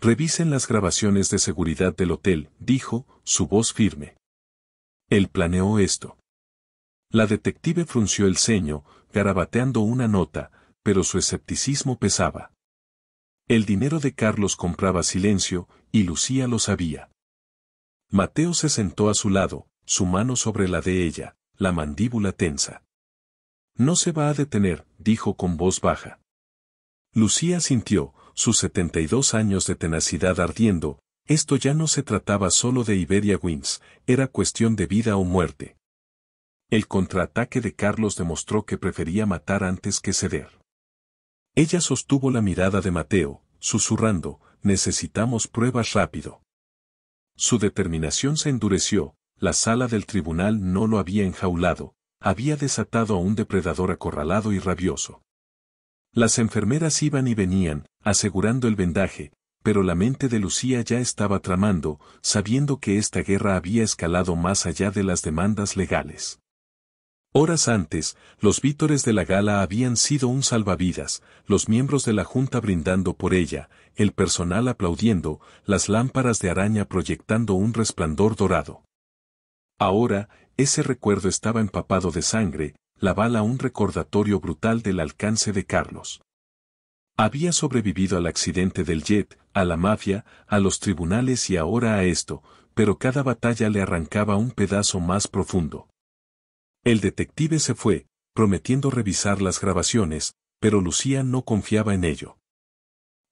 Revisen las grabaciones de seguridad del hotel, dijo, su voz firme. Él planeó esto. La detective frunció el ceño, garabateando una nota, pero su escepticismo pesaba. El dinero de Carlos compraba silencio, y Lucía lo sabía. Mateo se sentó a su lado, su mano sobre la de ella, la mandíbula tensa. No se va a detener, dijo con voz baja. Lucía sintió, sus 72 años de tenacidad ardiendo, esto ya no se trataba solo de Iberia Wings, era cuestión de vida o muerte. El contraataque de Carlos demostró que prefería matar antes que ceder. Ella sostuvo la mirada de Mateo, susurrando, necesitamos pruebas rápido. Su determinación se endureció, la sala del tribunal no lo había enjaulado, había desatado a un depredador acorralado y rabioso. Las enfermeras iban y venían, asegurando el vendaje, pero la mente de Lucía ya estaba tramando, sabiendo que esta guerra había escalado más allá de las demandas legales. Horas antes, los vítores de la gala habían sido un salvavidas, los miembros de la junta brindando por ella, el personal aplaudiendo, las lámparas de araña proyectando un resplandor dorado. Ahora, ese recuerdo estaba empapado de sangre, la bala un recordatorio brutal del alcance de Carlos. Había sobrevivido al accidente del jet, a la mafia, a los tribunales y ahora a esto, pero cada batalla le arrancaba un pedazo más profundo. El detective se fue, prometiendo revisar las grabaciones, pero Lucía no confiaba en ello.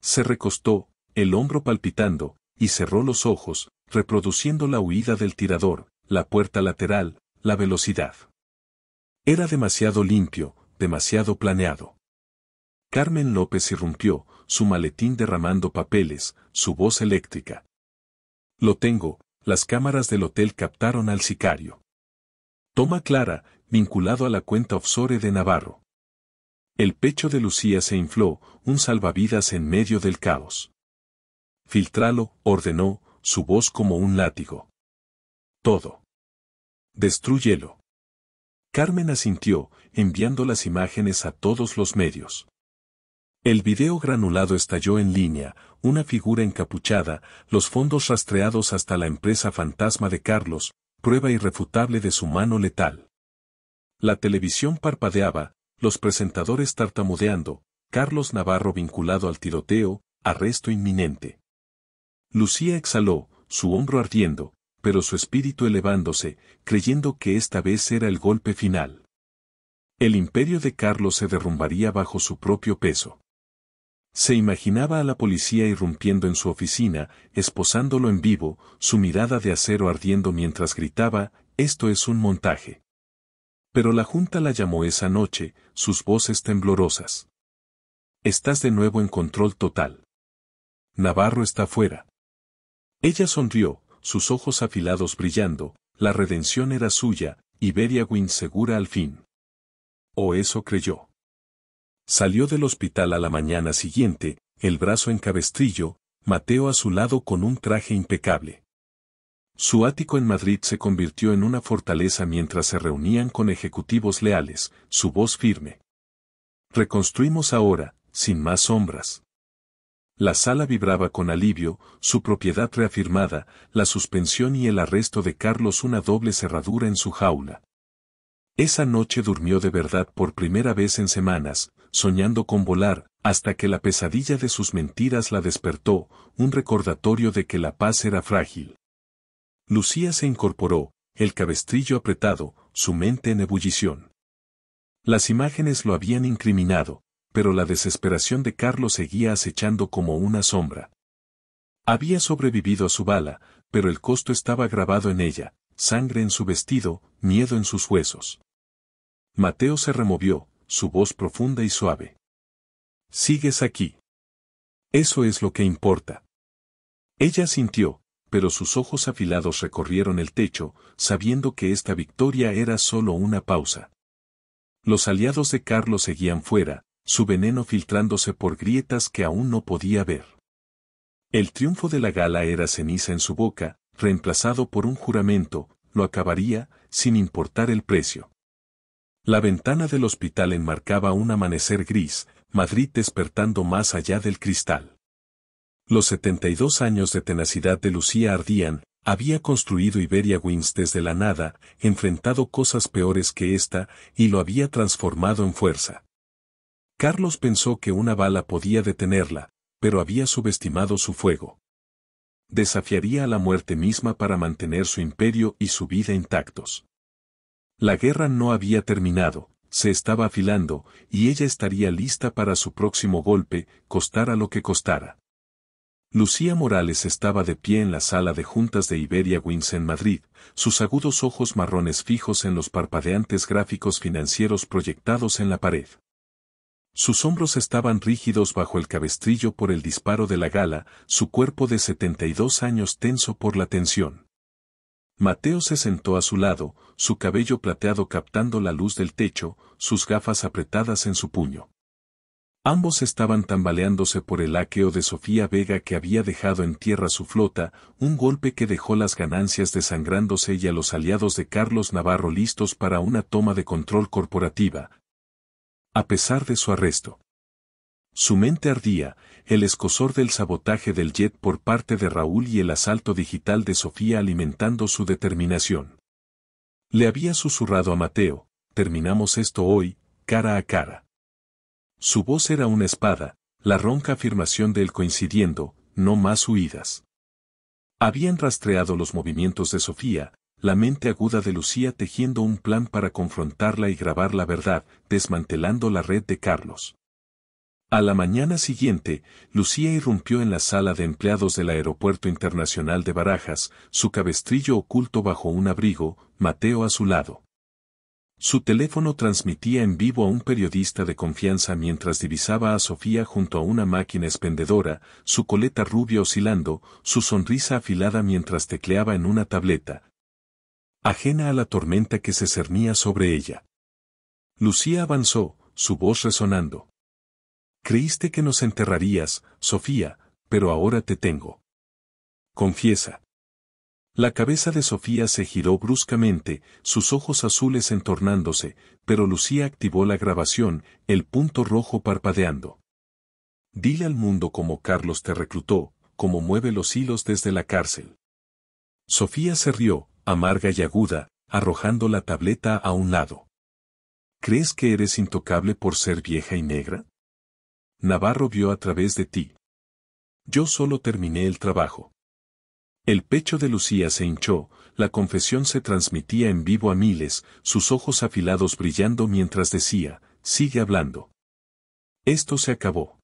Se recostó, el hombro palpitando, y cerró los ojos, reproduciendo la huida del tirador, la puerta lateral, la velocidad. Era demasiado limpio, demasiado planeado. Carmen López irrumpió, su maletín derramando papeles, su voz eléctrica. Lo tengo, las cámaras del hotel captaron al sicario. Toma Clara, vinculado a la cuenta offshore de Navarro. El pecho de Lucía se infló, un salvavidas en medio del caos. Filtralo, ordenó, su voz como un látigo. Todo. Destrúyelo. Carmen asintió, enviando las imágenes a todos los medios. El video granulado estalló en línea, una figura encapuchada, los fondos rastreados hasta la empresa fantasma de Carlos, prueba irrefutable de su mano letal. La televisión parpadeaba, los presentadores tartamudeando, Carlos Navarro vinculado al tiroteo, arresto inminente. Lucía exhaló, su hombro ardiendo, pero su espíritu elevándose, creyendo que esta vez era el golpe final. El imperio de Carlos se derrumbaría bajo su propio peso. Se imaginaba a la policía irrumpiendo en su oficina, esposándolo en vivo, su mirada de acero ardiendo mientras gritaba, esto es un montaje. Pero la junta la llamó esa noche, sus voces temblorosas. Estás de nuevo en control total. Navarro está fuera. Ella sonrió, sus ojos afilados brillando, la redención era suya, Iberia Wings segura al fin. O eso creyó. Salió del hospital a la mañana siguiente, el brazo en cabestrillo, Mateo a su lado con un traje impecable. Su ático en Madrid se convirtió en una fortaleza mientras se reunían con ejecutivos leales, su voz firme. Reconstruimos ahora, sin más sombras. La sala vibraba con alivio, su propiedad reafirmada, la suspensión y el arresto de Carlos una doble cerradura en su jaula. Esa noche durmió de verdad por primera vez en semanas, soñando con volar, hasta que la pesadilla de sus mentiras la despertó, un recordatorio de que la paz era frágil. Lucía se incorporó, el cabestrillo apretado, su mente en ebullición. Las imágenes lo habían incriminado, pero la desesperación de Carlos seguía acechando como una sombra. Había sobrevivido a su bala, pero el costo estaba grabado en ella, sangre en su vestido, miedo en sus huesos. Mateo se removió, su voz profunda y suave. «Sigues aquí. Eso es lo que importa». Ella sintió, pero sus ojos afilados recorrieron el techo, sabiendo que esta victoria era solo una pausa. Los aliados de Carlos seguían fuera, su veneno filtrándose por grietas que aún no podía ver. El triunfo de la gala era ceniza en su boca, reemplazado por un juramento, lo acabaría, sin importar el precio. La ventana del hospital enmarcaba un amanecer gris, Madrid despertando más allá del cristal. Los 72 años de tenacidad de Lucía ardían, había construido Iberiawings desde la nada, enfrentado cosas peores que esta, y lo había transformado en fuerza. Carlos pensó que una bala podía detenerla, pero había subestimado su fuego. Desafiaría a la muerte misma para mantener su imperio y su vida intactos. La guerra no había terminado, se estaba afilando, y ella estaría lista para su próximo golpe, costara lo que costara. Lucía Morales estaba de pie en la sala de juntas de Iberiawings en Madrid, sus agudos ojos marrones fijos en los parpadeantes gráficos financieros proyectados en la pared. Sus hombros estaban rígidos bajo el cabestrillo por el disparo de la gala, su cuerpo de 72 años tenso por la tensión. Mateo se sentó a su lado, su cabello plateado captando la luz del techo, sus gafas apretadas en su puño. Ambos estaban tambaleándose por el hackeo de Sofía Vega que había dejado en tierra su flota, un golpe que dejó las ganancias desangrándose y a los aliados de Carlos Navarro listos para una toma de control corporativa. A pesar de su arresto. Su mente ardía, el escozor del sabotaje del jet por parte de Raúl y el asalto digital de Sofía alimentando su determinación. Le había susurrado a Mateo, terminamos esto hoy, cara a cara. Su voz era una espada, la ronca afirmación de él coincidiendo, no más huidas. Habían rastreado los movimientos de Sofía, la mente aguda de Lucía tejiendo un plan para confrontarla y grabar la verdad, desmantelando la red de Carlos. A la mañana siguiente, Lucía irrumpió en la sala de empleados del Aeropuerto Internacional de Barajas, su cabestrillo oculto bajo un abrigo, Mateo a su lado. Su teléfono transmitía en vivo a un periodista de confianza mientras divisaba a Sofía junto a una máquina expendedora, su coleta rubia oscilando, su sonrisa afilada mientras tecleaba en una tableta. Ajena a la tormenta que se cernía sobre ella. Lucía avanzó, su voz resonando. Creíste que nos enterrarías, Sofía, pero ahora te tengo. Confiesa. La cabeza de Sofía se giró bruscamente, sus ojos azules entornándose, pero Lucía activó la grabación, el punto rojo parpadeando. Dile al mundo cómo Carlos te reclutó, cómo mueve los hilos desde la cárcel. Sofía se rió, amarga y aguda, arrojando la tableta a un lado. ¿Crees que eres intocable por ser vieja y negra? Navarro vio a través de ti. Yo solo terminé el trabajo. El pecho de Lucía se hinchó, la confesión se transmitía en vivo a miles, sus ojos afilados brillando mientras decía, sigue hablando. Esto se acabó.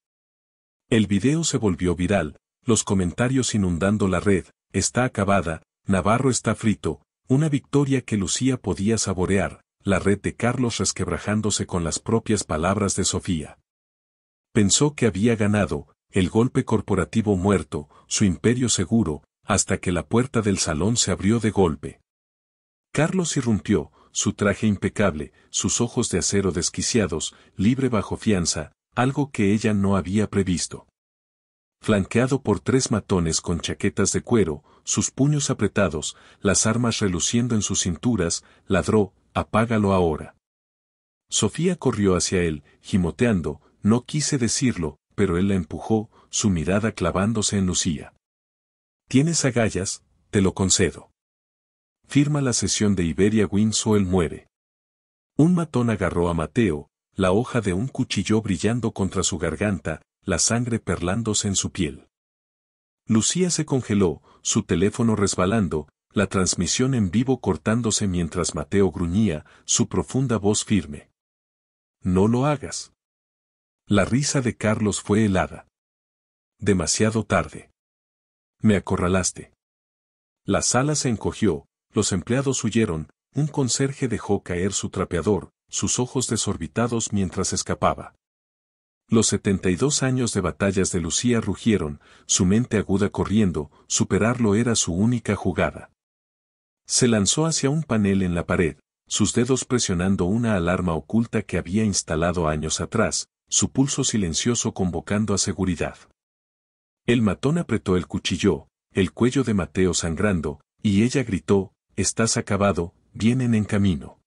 El video se volvió viral, los comentarios inundando la red, está acabada, Navarro está frito, una victoria que Lucía podía saborear, la red de Carlos resquebrajándose con las propias palabras de Sofía. Pensó que había ganado, el golpe corporativo muerto, su imperio seguro, hasta que la puerta del salón se abrió de golpe. Carlos irrumpió, su traje impecable, sus ojos de acero desquiciados, libre bajo fianza, algo que ella no había previsto. Flanqueado por 3 matones con chaquetas de cuero, sus puños apretados, las armas reluciendo en sus cinturas, ladró, apágalo ahora. Sofía corrió hacia él, gimoteando, no quise decirlo, pero él la empujó, su mirada clavándose en Lucía. Tienes agallas, te lo concedo. Firma la cesión de Iberiawings o él muere. Un matón agarró a Mateo, la hoja de un cuchillo brillando contra su garganta, la sangre perlándose en su piel. Lucía se congeló, su teléfono resbalando, la transmisión en vivo cortándose mientras Mateo gruñía, su profunda voz firme. No lo hagas. La risa de Carlos fue helada. Demasiado tarde. Me acorralaste. La sala se encogió, los empleados huyeron, un conserje dejó caer su trapeador, sus ojos desorbitados mientras escapaba. Los 72 años de batallas de Lucía rugieron, su mente aguda corriendo, superarlo era su única jugada. Se lanzó hacia un panel en la pared, sus dedos presionando una alarma oculta que había instalado años atrás, su pulso silencioso convocando a seguridad. El matón apretó el cuchillo, el cuello de Mateo sangrando, y ella gritó, «Estás acabado, vienen en camino».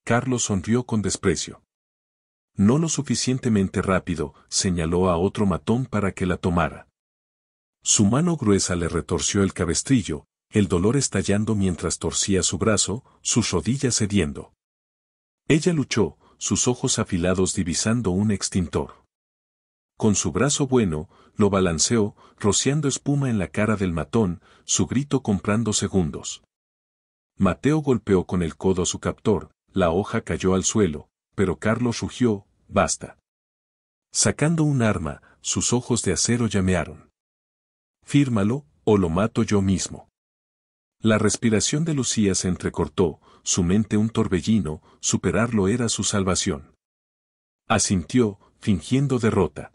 Carlos sonrió con desprecio. No lo suficientemente rápido, señaló a otro matón para que la tomara. Su mano gruesa le retorció el cabestrillo, el dolor estallando mientras torcía su brazo, sus rodillas cediendo. Ella luchó, sus ojos afilados divisando un extintor. Con su brazo bueno, lo balanceó, rociando espuma en la cara del matón, su grito comprando segundos. Mateo golpeó con el codo a su captor, la hoja cayó al suelo, pero Carlos rugió, «Basta». Sacando un arma, sus ojos de acero llamearon. «Fírmalo, o lo mato yo mismo». La respiración de Lucía se entrecortó, su mente un torbellino, superarlo era su salvación. Asintió, fingiendo derrota.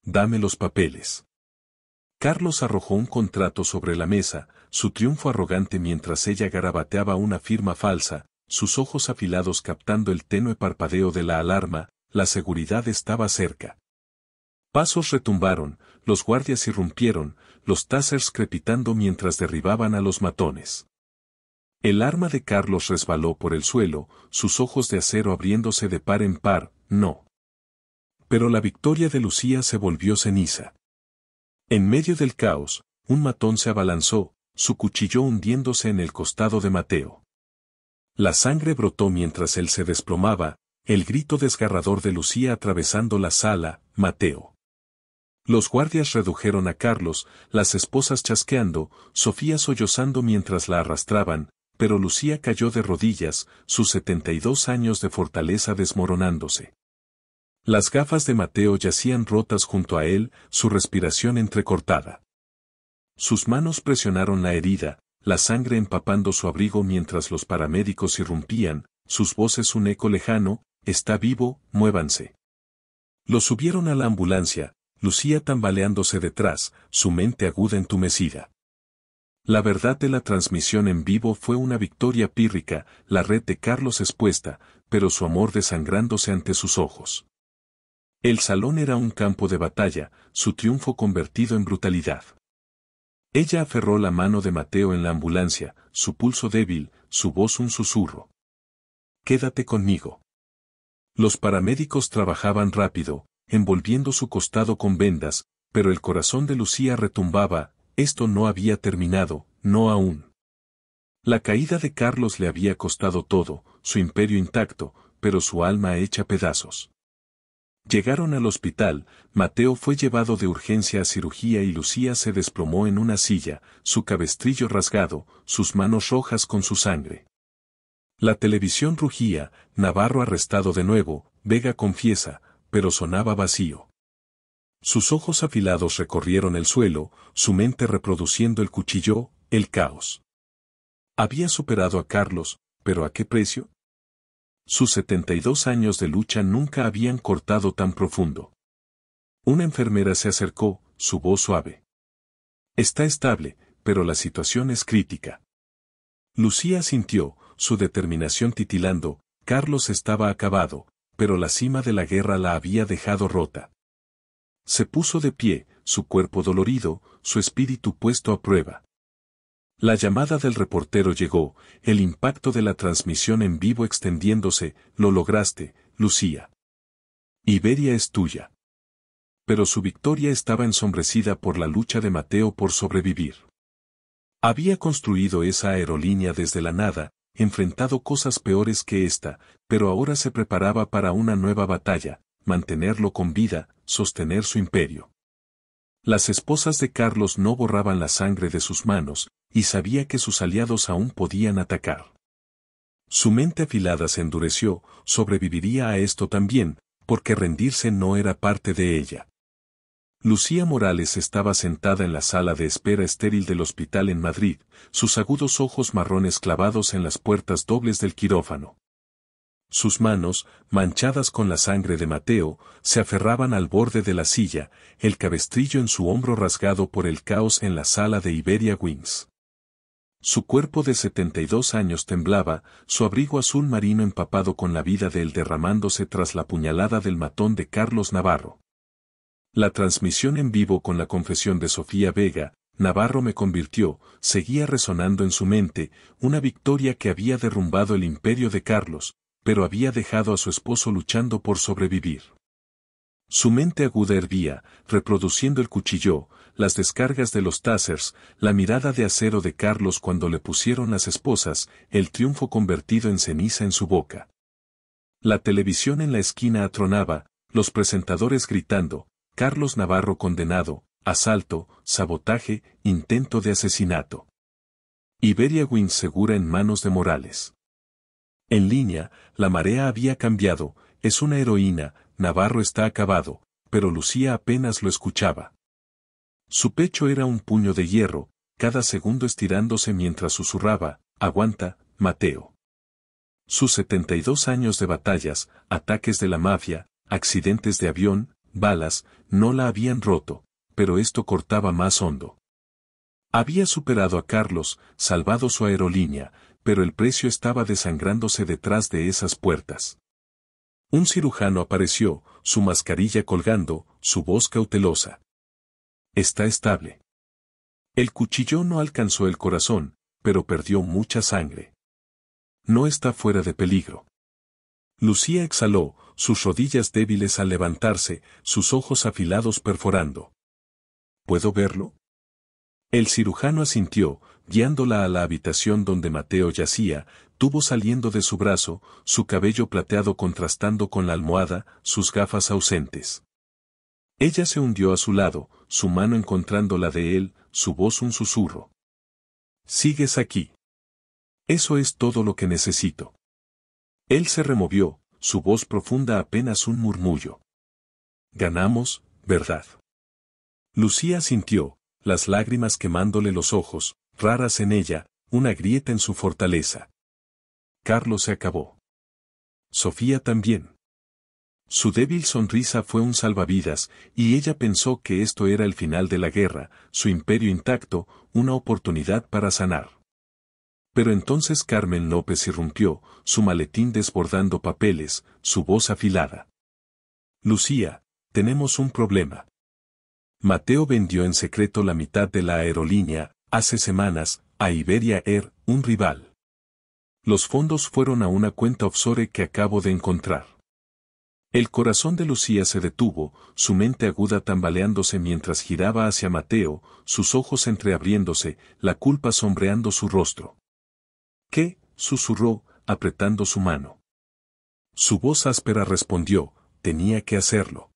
«Dame los papeles». Carlos arrojó un contrato sobre la mesa, su triunfo arrogante mientras ella garabateaba una firma falsa, sus ojos afilados captando el tenue parpadeo de la alarma, la seguridad estaba cerca. Pasos retumbaron, los guardias irrumpieron, los tasers crepitando mientras derribaban a los matones. El arma de Carlos resbaló por el suelo, sus ojos de acero abriéndose de par en par, no. Pero la victoria de Lucía se volvió ceniza. En medio del caos, un matón se abalanzó, su cuchillo hundiéndose en el costado de Mateo. La sangre brotó mientras él se desplomaba, el grito desgarrador de Lucía atravesando la sala, «Mateo». Los guardias redujeron a Carlos, las esposas chasqueando, Sofía sollozando mientras la arrastraban, pero Lucía cayó de rodillas, sus 72 años de fortaleza desmoronándose. Las gafas de Mateo yacían rotas junto a él, su respiración entrecortada. Sus manos presionaron la herida, la sangre empapando su abrigo mientras los paramédicos irrumpían, sus voces un eco lejano, «Está vivo, muévanse». Lo subieron a la ambulancia, Lucía tambaleándose detrás, su mente aguda entumecida. La verdad de la transmisión en vivo fue una victoria pírrica, la red de Carlos expuesta, pero su amor desangrándose ante sus ojos. El salón era un campo de batalla, su triunfo convertido en brutalidad. Ella aferró la mano de Mateo en la ambulancia, su pulso débil, su voz un susurro. «Quédate conmigo». Los paramédicos trabajaban rápido, envolviendo su costado con vendas, pero el corazón de Lucía retumbaba, esto no había terminado, no aún. La caída de Carlos le había costado todo, su imperio intacto, pero su alma hecha pedazos. Llegaron al hospital, Mateo fue llevado de urgencia a cirugía y Lucía se desplomó en una silla, su cabestrillo rasgado, sus manos rojas con su sangre. La televisión rugía, Navarro arrestado de nuevo, Vega confiesa, pero sonaba vacío. Sus ojos afilados recorrieron el suelo, su mente reproduciendo el cuchillo, el caos. Había superado a Carlos, pero ¿a qué precio? Sus 72 años de lucha nunca habían cortado tan profundo. Una enfermera se acercó, su voz suave. «Está estable, pero la situación es crítica». Lucía sintió, su determinación titilando, Carlos estaba acabado, pero la cima de la guerra la había dejado rota. Se puso de pie, su cuerpo dolorido, su espíritu puesto a prueba. La llamada del reportero llegó, el impacto de la transmisión en vivo extendiéndose, «Lo lograste, Lucía. Iberia es tuya». Pero su victoria estaba ensombrecida por la lucha de Mateo por sobrevivir. Había construido esa aerolínea desde la nada, enfrentado cosas peores que esta, pero ahora se preparaba para una nueva batalla, mantenerlo con vida, sostener su imperio. Las esposas de Carlos no borraban la sangre de sus manos, y sabía que sus aliados aún podían atacar. Su mente afilada se endureció, sobreviviría a esto también, porque rendirse no era parte de ella. Lucía Morales estaba sentada en la sala de espera estéril del hospital en Madrid, sus agudos ojos marrones clavados en las puertas dobles del quirófano. Sus manos, manchadas con la sangre de Mateo, se aferraban al borde de la silla, el cabestrillo en su hombro rasgado por el caos en la sala de Iberia Wings. Su cuerpo de 72 años temblaba, su abrigo azul marino empapado con la vida de él derramándose tras la puñalada del matón de Carlos Navarro. La transmisión en vivo con la confesión de Sofía Vega, Navarro me convirtió, seguía resonando en su mente, una victoria que había derrumbado el imperio de Carlos, pero había dejado a su esposo luchando por sobrevivir. Su mente aguda hervía, reproduciendo el cuchillo, las descargas de los tasers, la mirada de acero de Carlos cuando le pusieron las esposas, el triunfo convertido en ceniza en su boca. La televisión en la esquina atronaba, los presentadores gritando, Carlos Navarro condenado, asalto, sabotaje, intento de asesinato. Iberia Wings segura en manos de Morales. En línea, la marea había cambiado, es una heroína, Navarro está acabado, pero Lucía apenas lo escuchaba. Su pecho era un puño de hierro, cada segundo estirándose mientras susurraba, aguanta, Mateo. Sus 72 años de batallas, ataques de la mafia, accidentes de avión, balas, no la habían roto, pero esto cortaba más hondo. Había superado a Carlos, salvado su aerolínea, pero el precio estaba desangrándose detrás de esas puertas. Un cirujano apareció, su mascarilla colgando, su voz cautelosa. Está estable. El cuchillo no alcanzó el corazón, pero perdió mucha sangre. No está fuera de peligro. Lucía exhaló, sus rodillas débiles al levantarse, sus ojos afilados perforando. ¿Puedo verlo? El cirujano asintió, guiándola a la habitación donde Mateo yacía, tubo saliendo de su brazo, su cabello plateado contrastando con la almohada, sus gafas ausentes. Ella se hundió a su lado, su mano encontrando la de él, su voz un susurro. ¿Sigues aquí? Eso es todo lo que necesito. Él se removió, su voz profunda apenas un murmullo. Ganamos, ¿verdad? Lucía sintió, las lágrimas quemándole los ojos, raras en ella, una grieta en su fortaleza. Carlos se acabó. Sofía también. Su débil sonrisa fue un salvavidas, y ella pensó que esto era el final de la guerra, su imperio intacto, una oportunidad para sanar. Pero entonces Carmen López irrumpió, su maletín desbordando papeles, su voz afilada. Lucía, tenemos un problema. Mateo vendió en secreto la mitad de la aerolínea, hace semanas, a Iberia Air, un rival. Los fondos fueron a una cuenta offshore que acabo de encontrar. El corazón de Lucía se detuvo, su mente aguda tambaleándose mientras giraba hacia Mateo, sus ojos entreabriéndose, la culpa sombreando su rostro. ¿Qué? Susurró, apretando su mano. Su voz áspera respondió, tenía que hacerlo.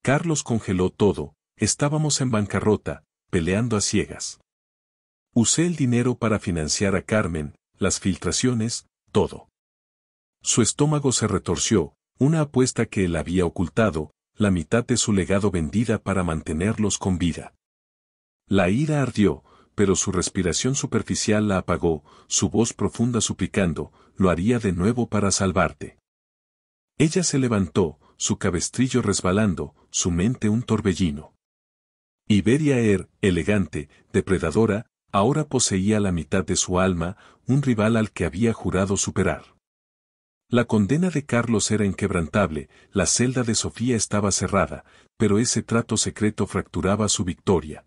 Carlos congeló todo, estábamos en bancarrota, peleando a ciegas. Usé el dinero para financiar a Carmen, las filtraciones, todo. Su estómago se retorció, una apuesta que él había ocultado, la mitad de su legado vendida para mantenerlos con vida. La ira ardió, pero su respiración superficial la apagó, su voz profunda suplicando, lo haría de nuevo para salvarte. Ella se levantó, su cabestrillo resbalando, su mente un torbellino. Iberia Air, elegante, depredadora, ahora poseía la mitad de su alma, un rival al que había jurado superar. La condena de Carlos era inquebrantable, la celda de Sofía estaba cerrada, pero ese trato secreto fracturaba su victoria.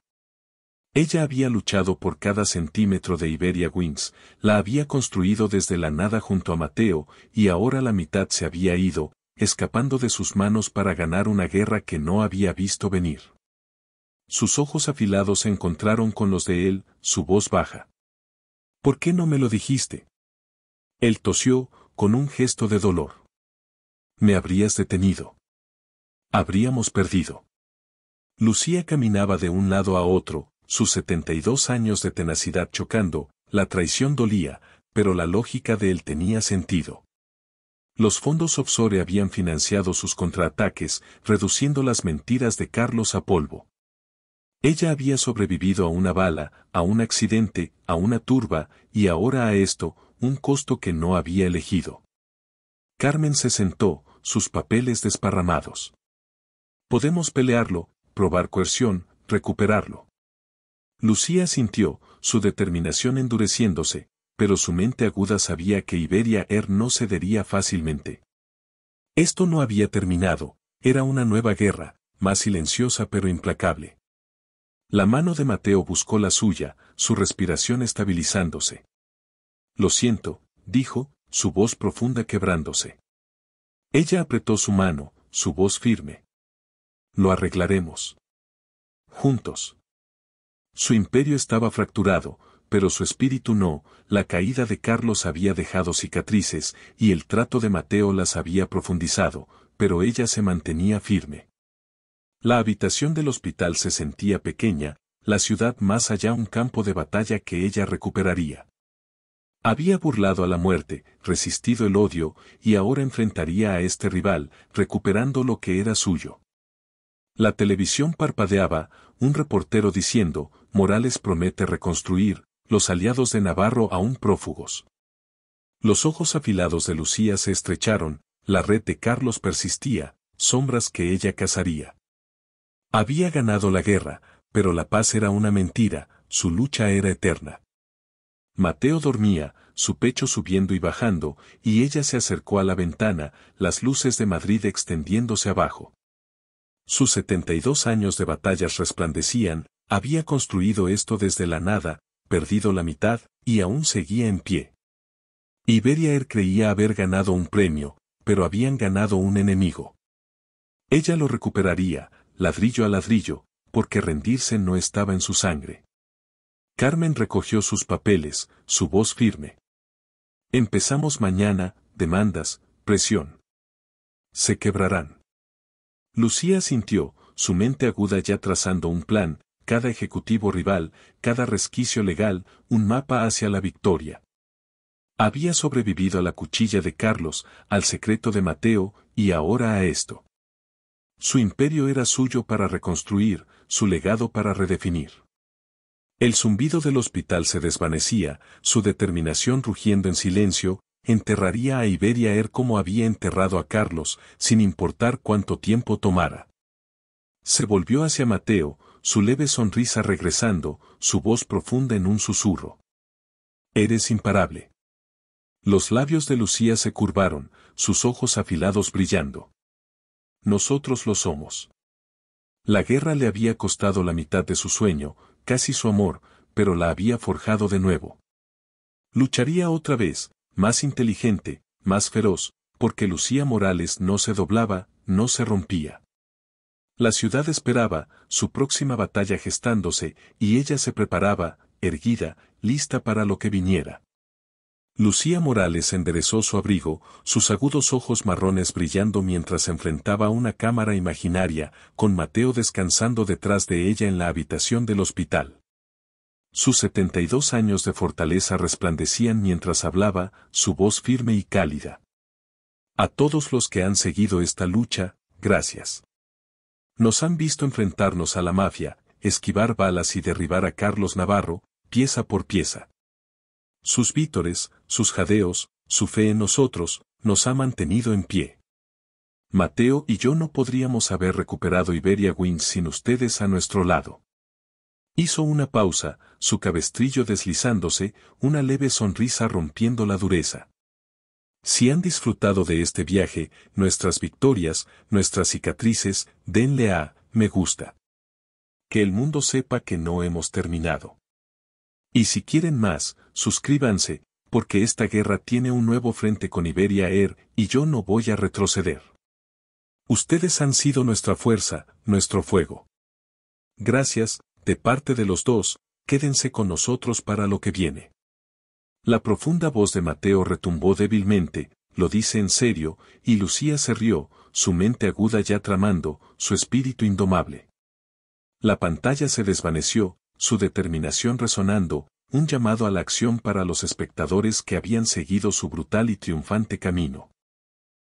Ella había luchado por cada centímetro de Iberia Wings, la había construido desde la nada junto a Mateo, y ahora la mitad se había ido, escapando de sus manos para ganar una guerra que no había visto venir. Sus ojos afilados se encontraron con los de él, su voz baja. ¿Por qué no me lo dijiste? Él tosió, con un gesto de dolor. Me habrías detenido. Habríamos perdido. Lucía caminaba de un lado a otro, sus 72 años de tenacidad chocando, la traición dolía, pero la lógica de él tenía sentido. Los fondos offshore habían financiado sus contraataques, reduciendo las mentiras de Carlos a polvo. Ella había sobrevivido a una bala, a un accidente, a una turba, y ahora a esto, un costo que no había elegido. Carmen se sentó, sus papeles desparramados. Podemos pelearlo, probar coerción, recuperarlo. Lucía sintió, su determinación endureciéndose, pero su mente aguda sabía que Iberia Air no cedería fácilmente. Esto no había terminado, era una nueva guerra, más silenciosa pero implacable. La mano de Mateo buscó la suya, su respiración estabilizándose. Lo siento, dijo, su voz profunda quebrándose. Ella apretó su mano, su voz firme. Lo arreglaremos. Juntos. Su imperio estaba fracturado, pero su espíritu no, la caída de Carlos había dejado cicatrices, y el trato de Mateo las había profundizado, pero ella se mantenía firme. La habitación del hospital se sentía pequeña, la ciudad más allá un campo de batalla que ella recuperaría. Había burlado a la muerte, resistido el odio, y ahora enfrentaría a este rival, recuperando lo que era suyo. La televisión parpadeaba, un reportero diciendo, Morales promete reconstruir, los aliados de Navarro aún prófugos. Los ojos afilados de Lucía se estrecharon, la red de Carlos persistía, sombras que ella cazaría. Había ganado la guerra, pero la paz era una mentira, su lucha era eterna. Mateo dormía, su pecho subiendo y bajando, y ella se acercó a la ventana, las luces de Madrid extendiéndose abajo. Sus 72 años de batallas resplandecían, había construido esto desde la nada, perdido la mitad, y aún seguía en pie. Iberia Air creía haber ganado un premio, pero habían ganado un enemigo. Ella lo recuperaría, ladrillo a ladrillo, porque rendirse no estaba en su sangre. Carmen recogió sus papeles, su voz firme. Empezamos mañana, demandas, presión. Se quebrarán. Lucía sintió, su mente aguda ya trazando un plan, cada ejecutivo rival, cada resquicio legal, un mapa hacia la victoria. Había sobrevivido a la cuchilla de Carlos, al secreto de Mateo, y ahora a esto. Su imperio era suyo para reconstruir, su legado para redefinir. El zumbido del hospital se desvanecía, su determinación rugiendo en silencio, enterraría a Iberia Air como había enterrado a Carlos, sin importar cuánto tiempo tomara. Se volvió hacia Mateo, su leve sonrisa regresando, su voz profunda en un susurro. Eres imparable. Los labios de Lucía se curvaron, sus ojos afilados brillando. Nosotros lo somos. La guerra le había costado la mitad de su sueño, casi su amor, pero la había forjado de nuevo. Lucharía otra vez, más inteligente, más feroz, porque Lucía Morales no se doblaba, no se rompía. La ciudad esperaba, su próxima batalla gestándose, y ella se preparaba, erguida, lista para lo que viniera. Lucía Morales enderezó su abrigo, sus agudos ojos marrones brillando mientras enfrentaba una cámara imaginaria, con Mateo descansando detrás de ella en la habitación del hospital. Sus 72 años de fortaleza resplandecían mientras hablaba, su voz firme y cálida. A todos los que han seguido esta lucha, gracias. Nos han visto enfrentarnos a la mafia, esquivar balas y derribar a Carlos Navarro, pieza por pieza. Sus vítores, sus jadeos, su fe en nosotros, nos ha mantenido en pie. Mateo y yo no podríamos haber recuperado Iberia Wings sin ustedes a nuestro lado. Hizo una pausa, su cabestrillo deslizándose, una leve sonrisa rompiendo la dureza. Si han disfrutado de este viaje, nuestras victorias, nuestras cicatrices, denle a me gusta. Que el mundo sepa que no hemos terminado. Y si quieren más, suscríbanse, porque esta guerra tiene un nuevo frente con Iberia Air, y yo no voy a retroceder. Ustedes han sido nuestra fuerza, nuestro fuego. Gracias, de parte de los dos, quédense con nosotros para lo que viene. La profunda voz de Mateo retumbó débilmente, lo dice en serio, y Lucía se rió, su mente aguda ya tramando, su espíritu indomable. La pantalla se desvaneció, su determinación resonando, un llamado a la acción para los espectadores que habían seguido su brutal y triunfante camino.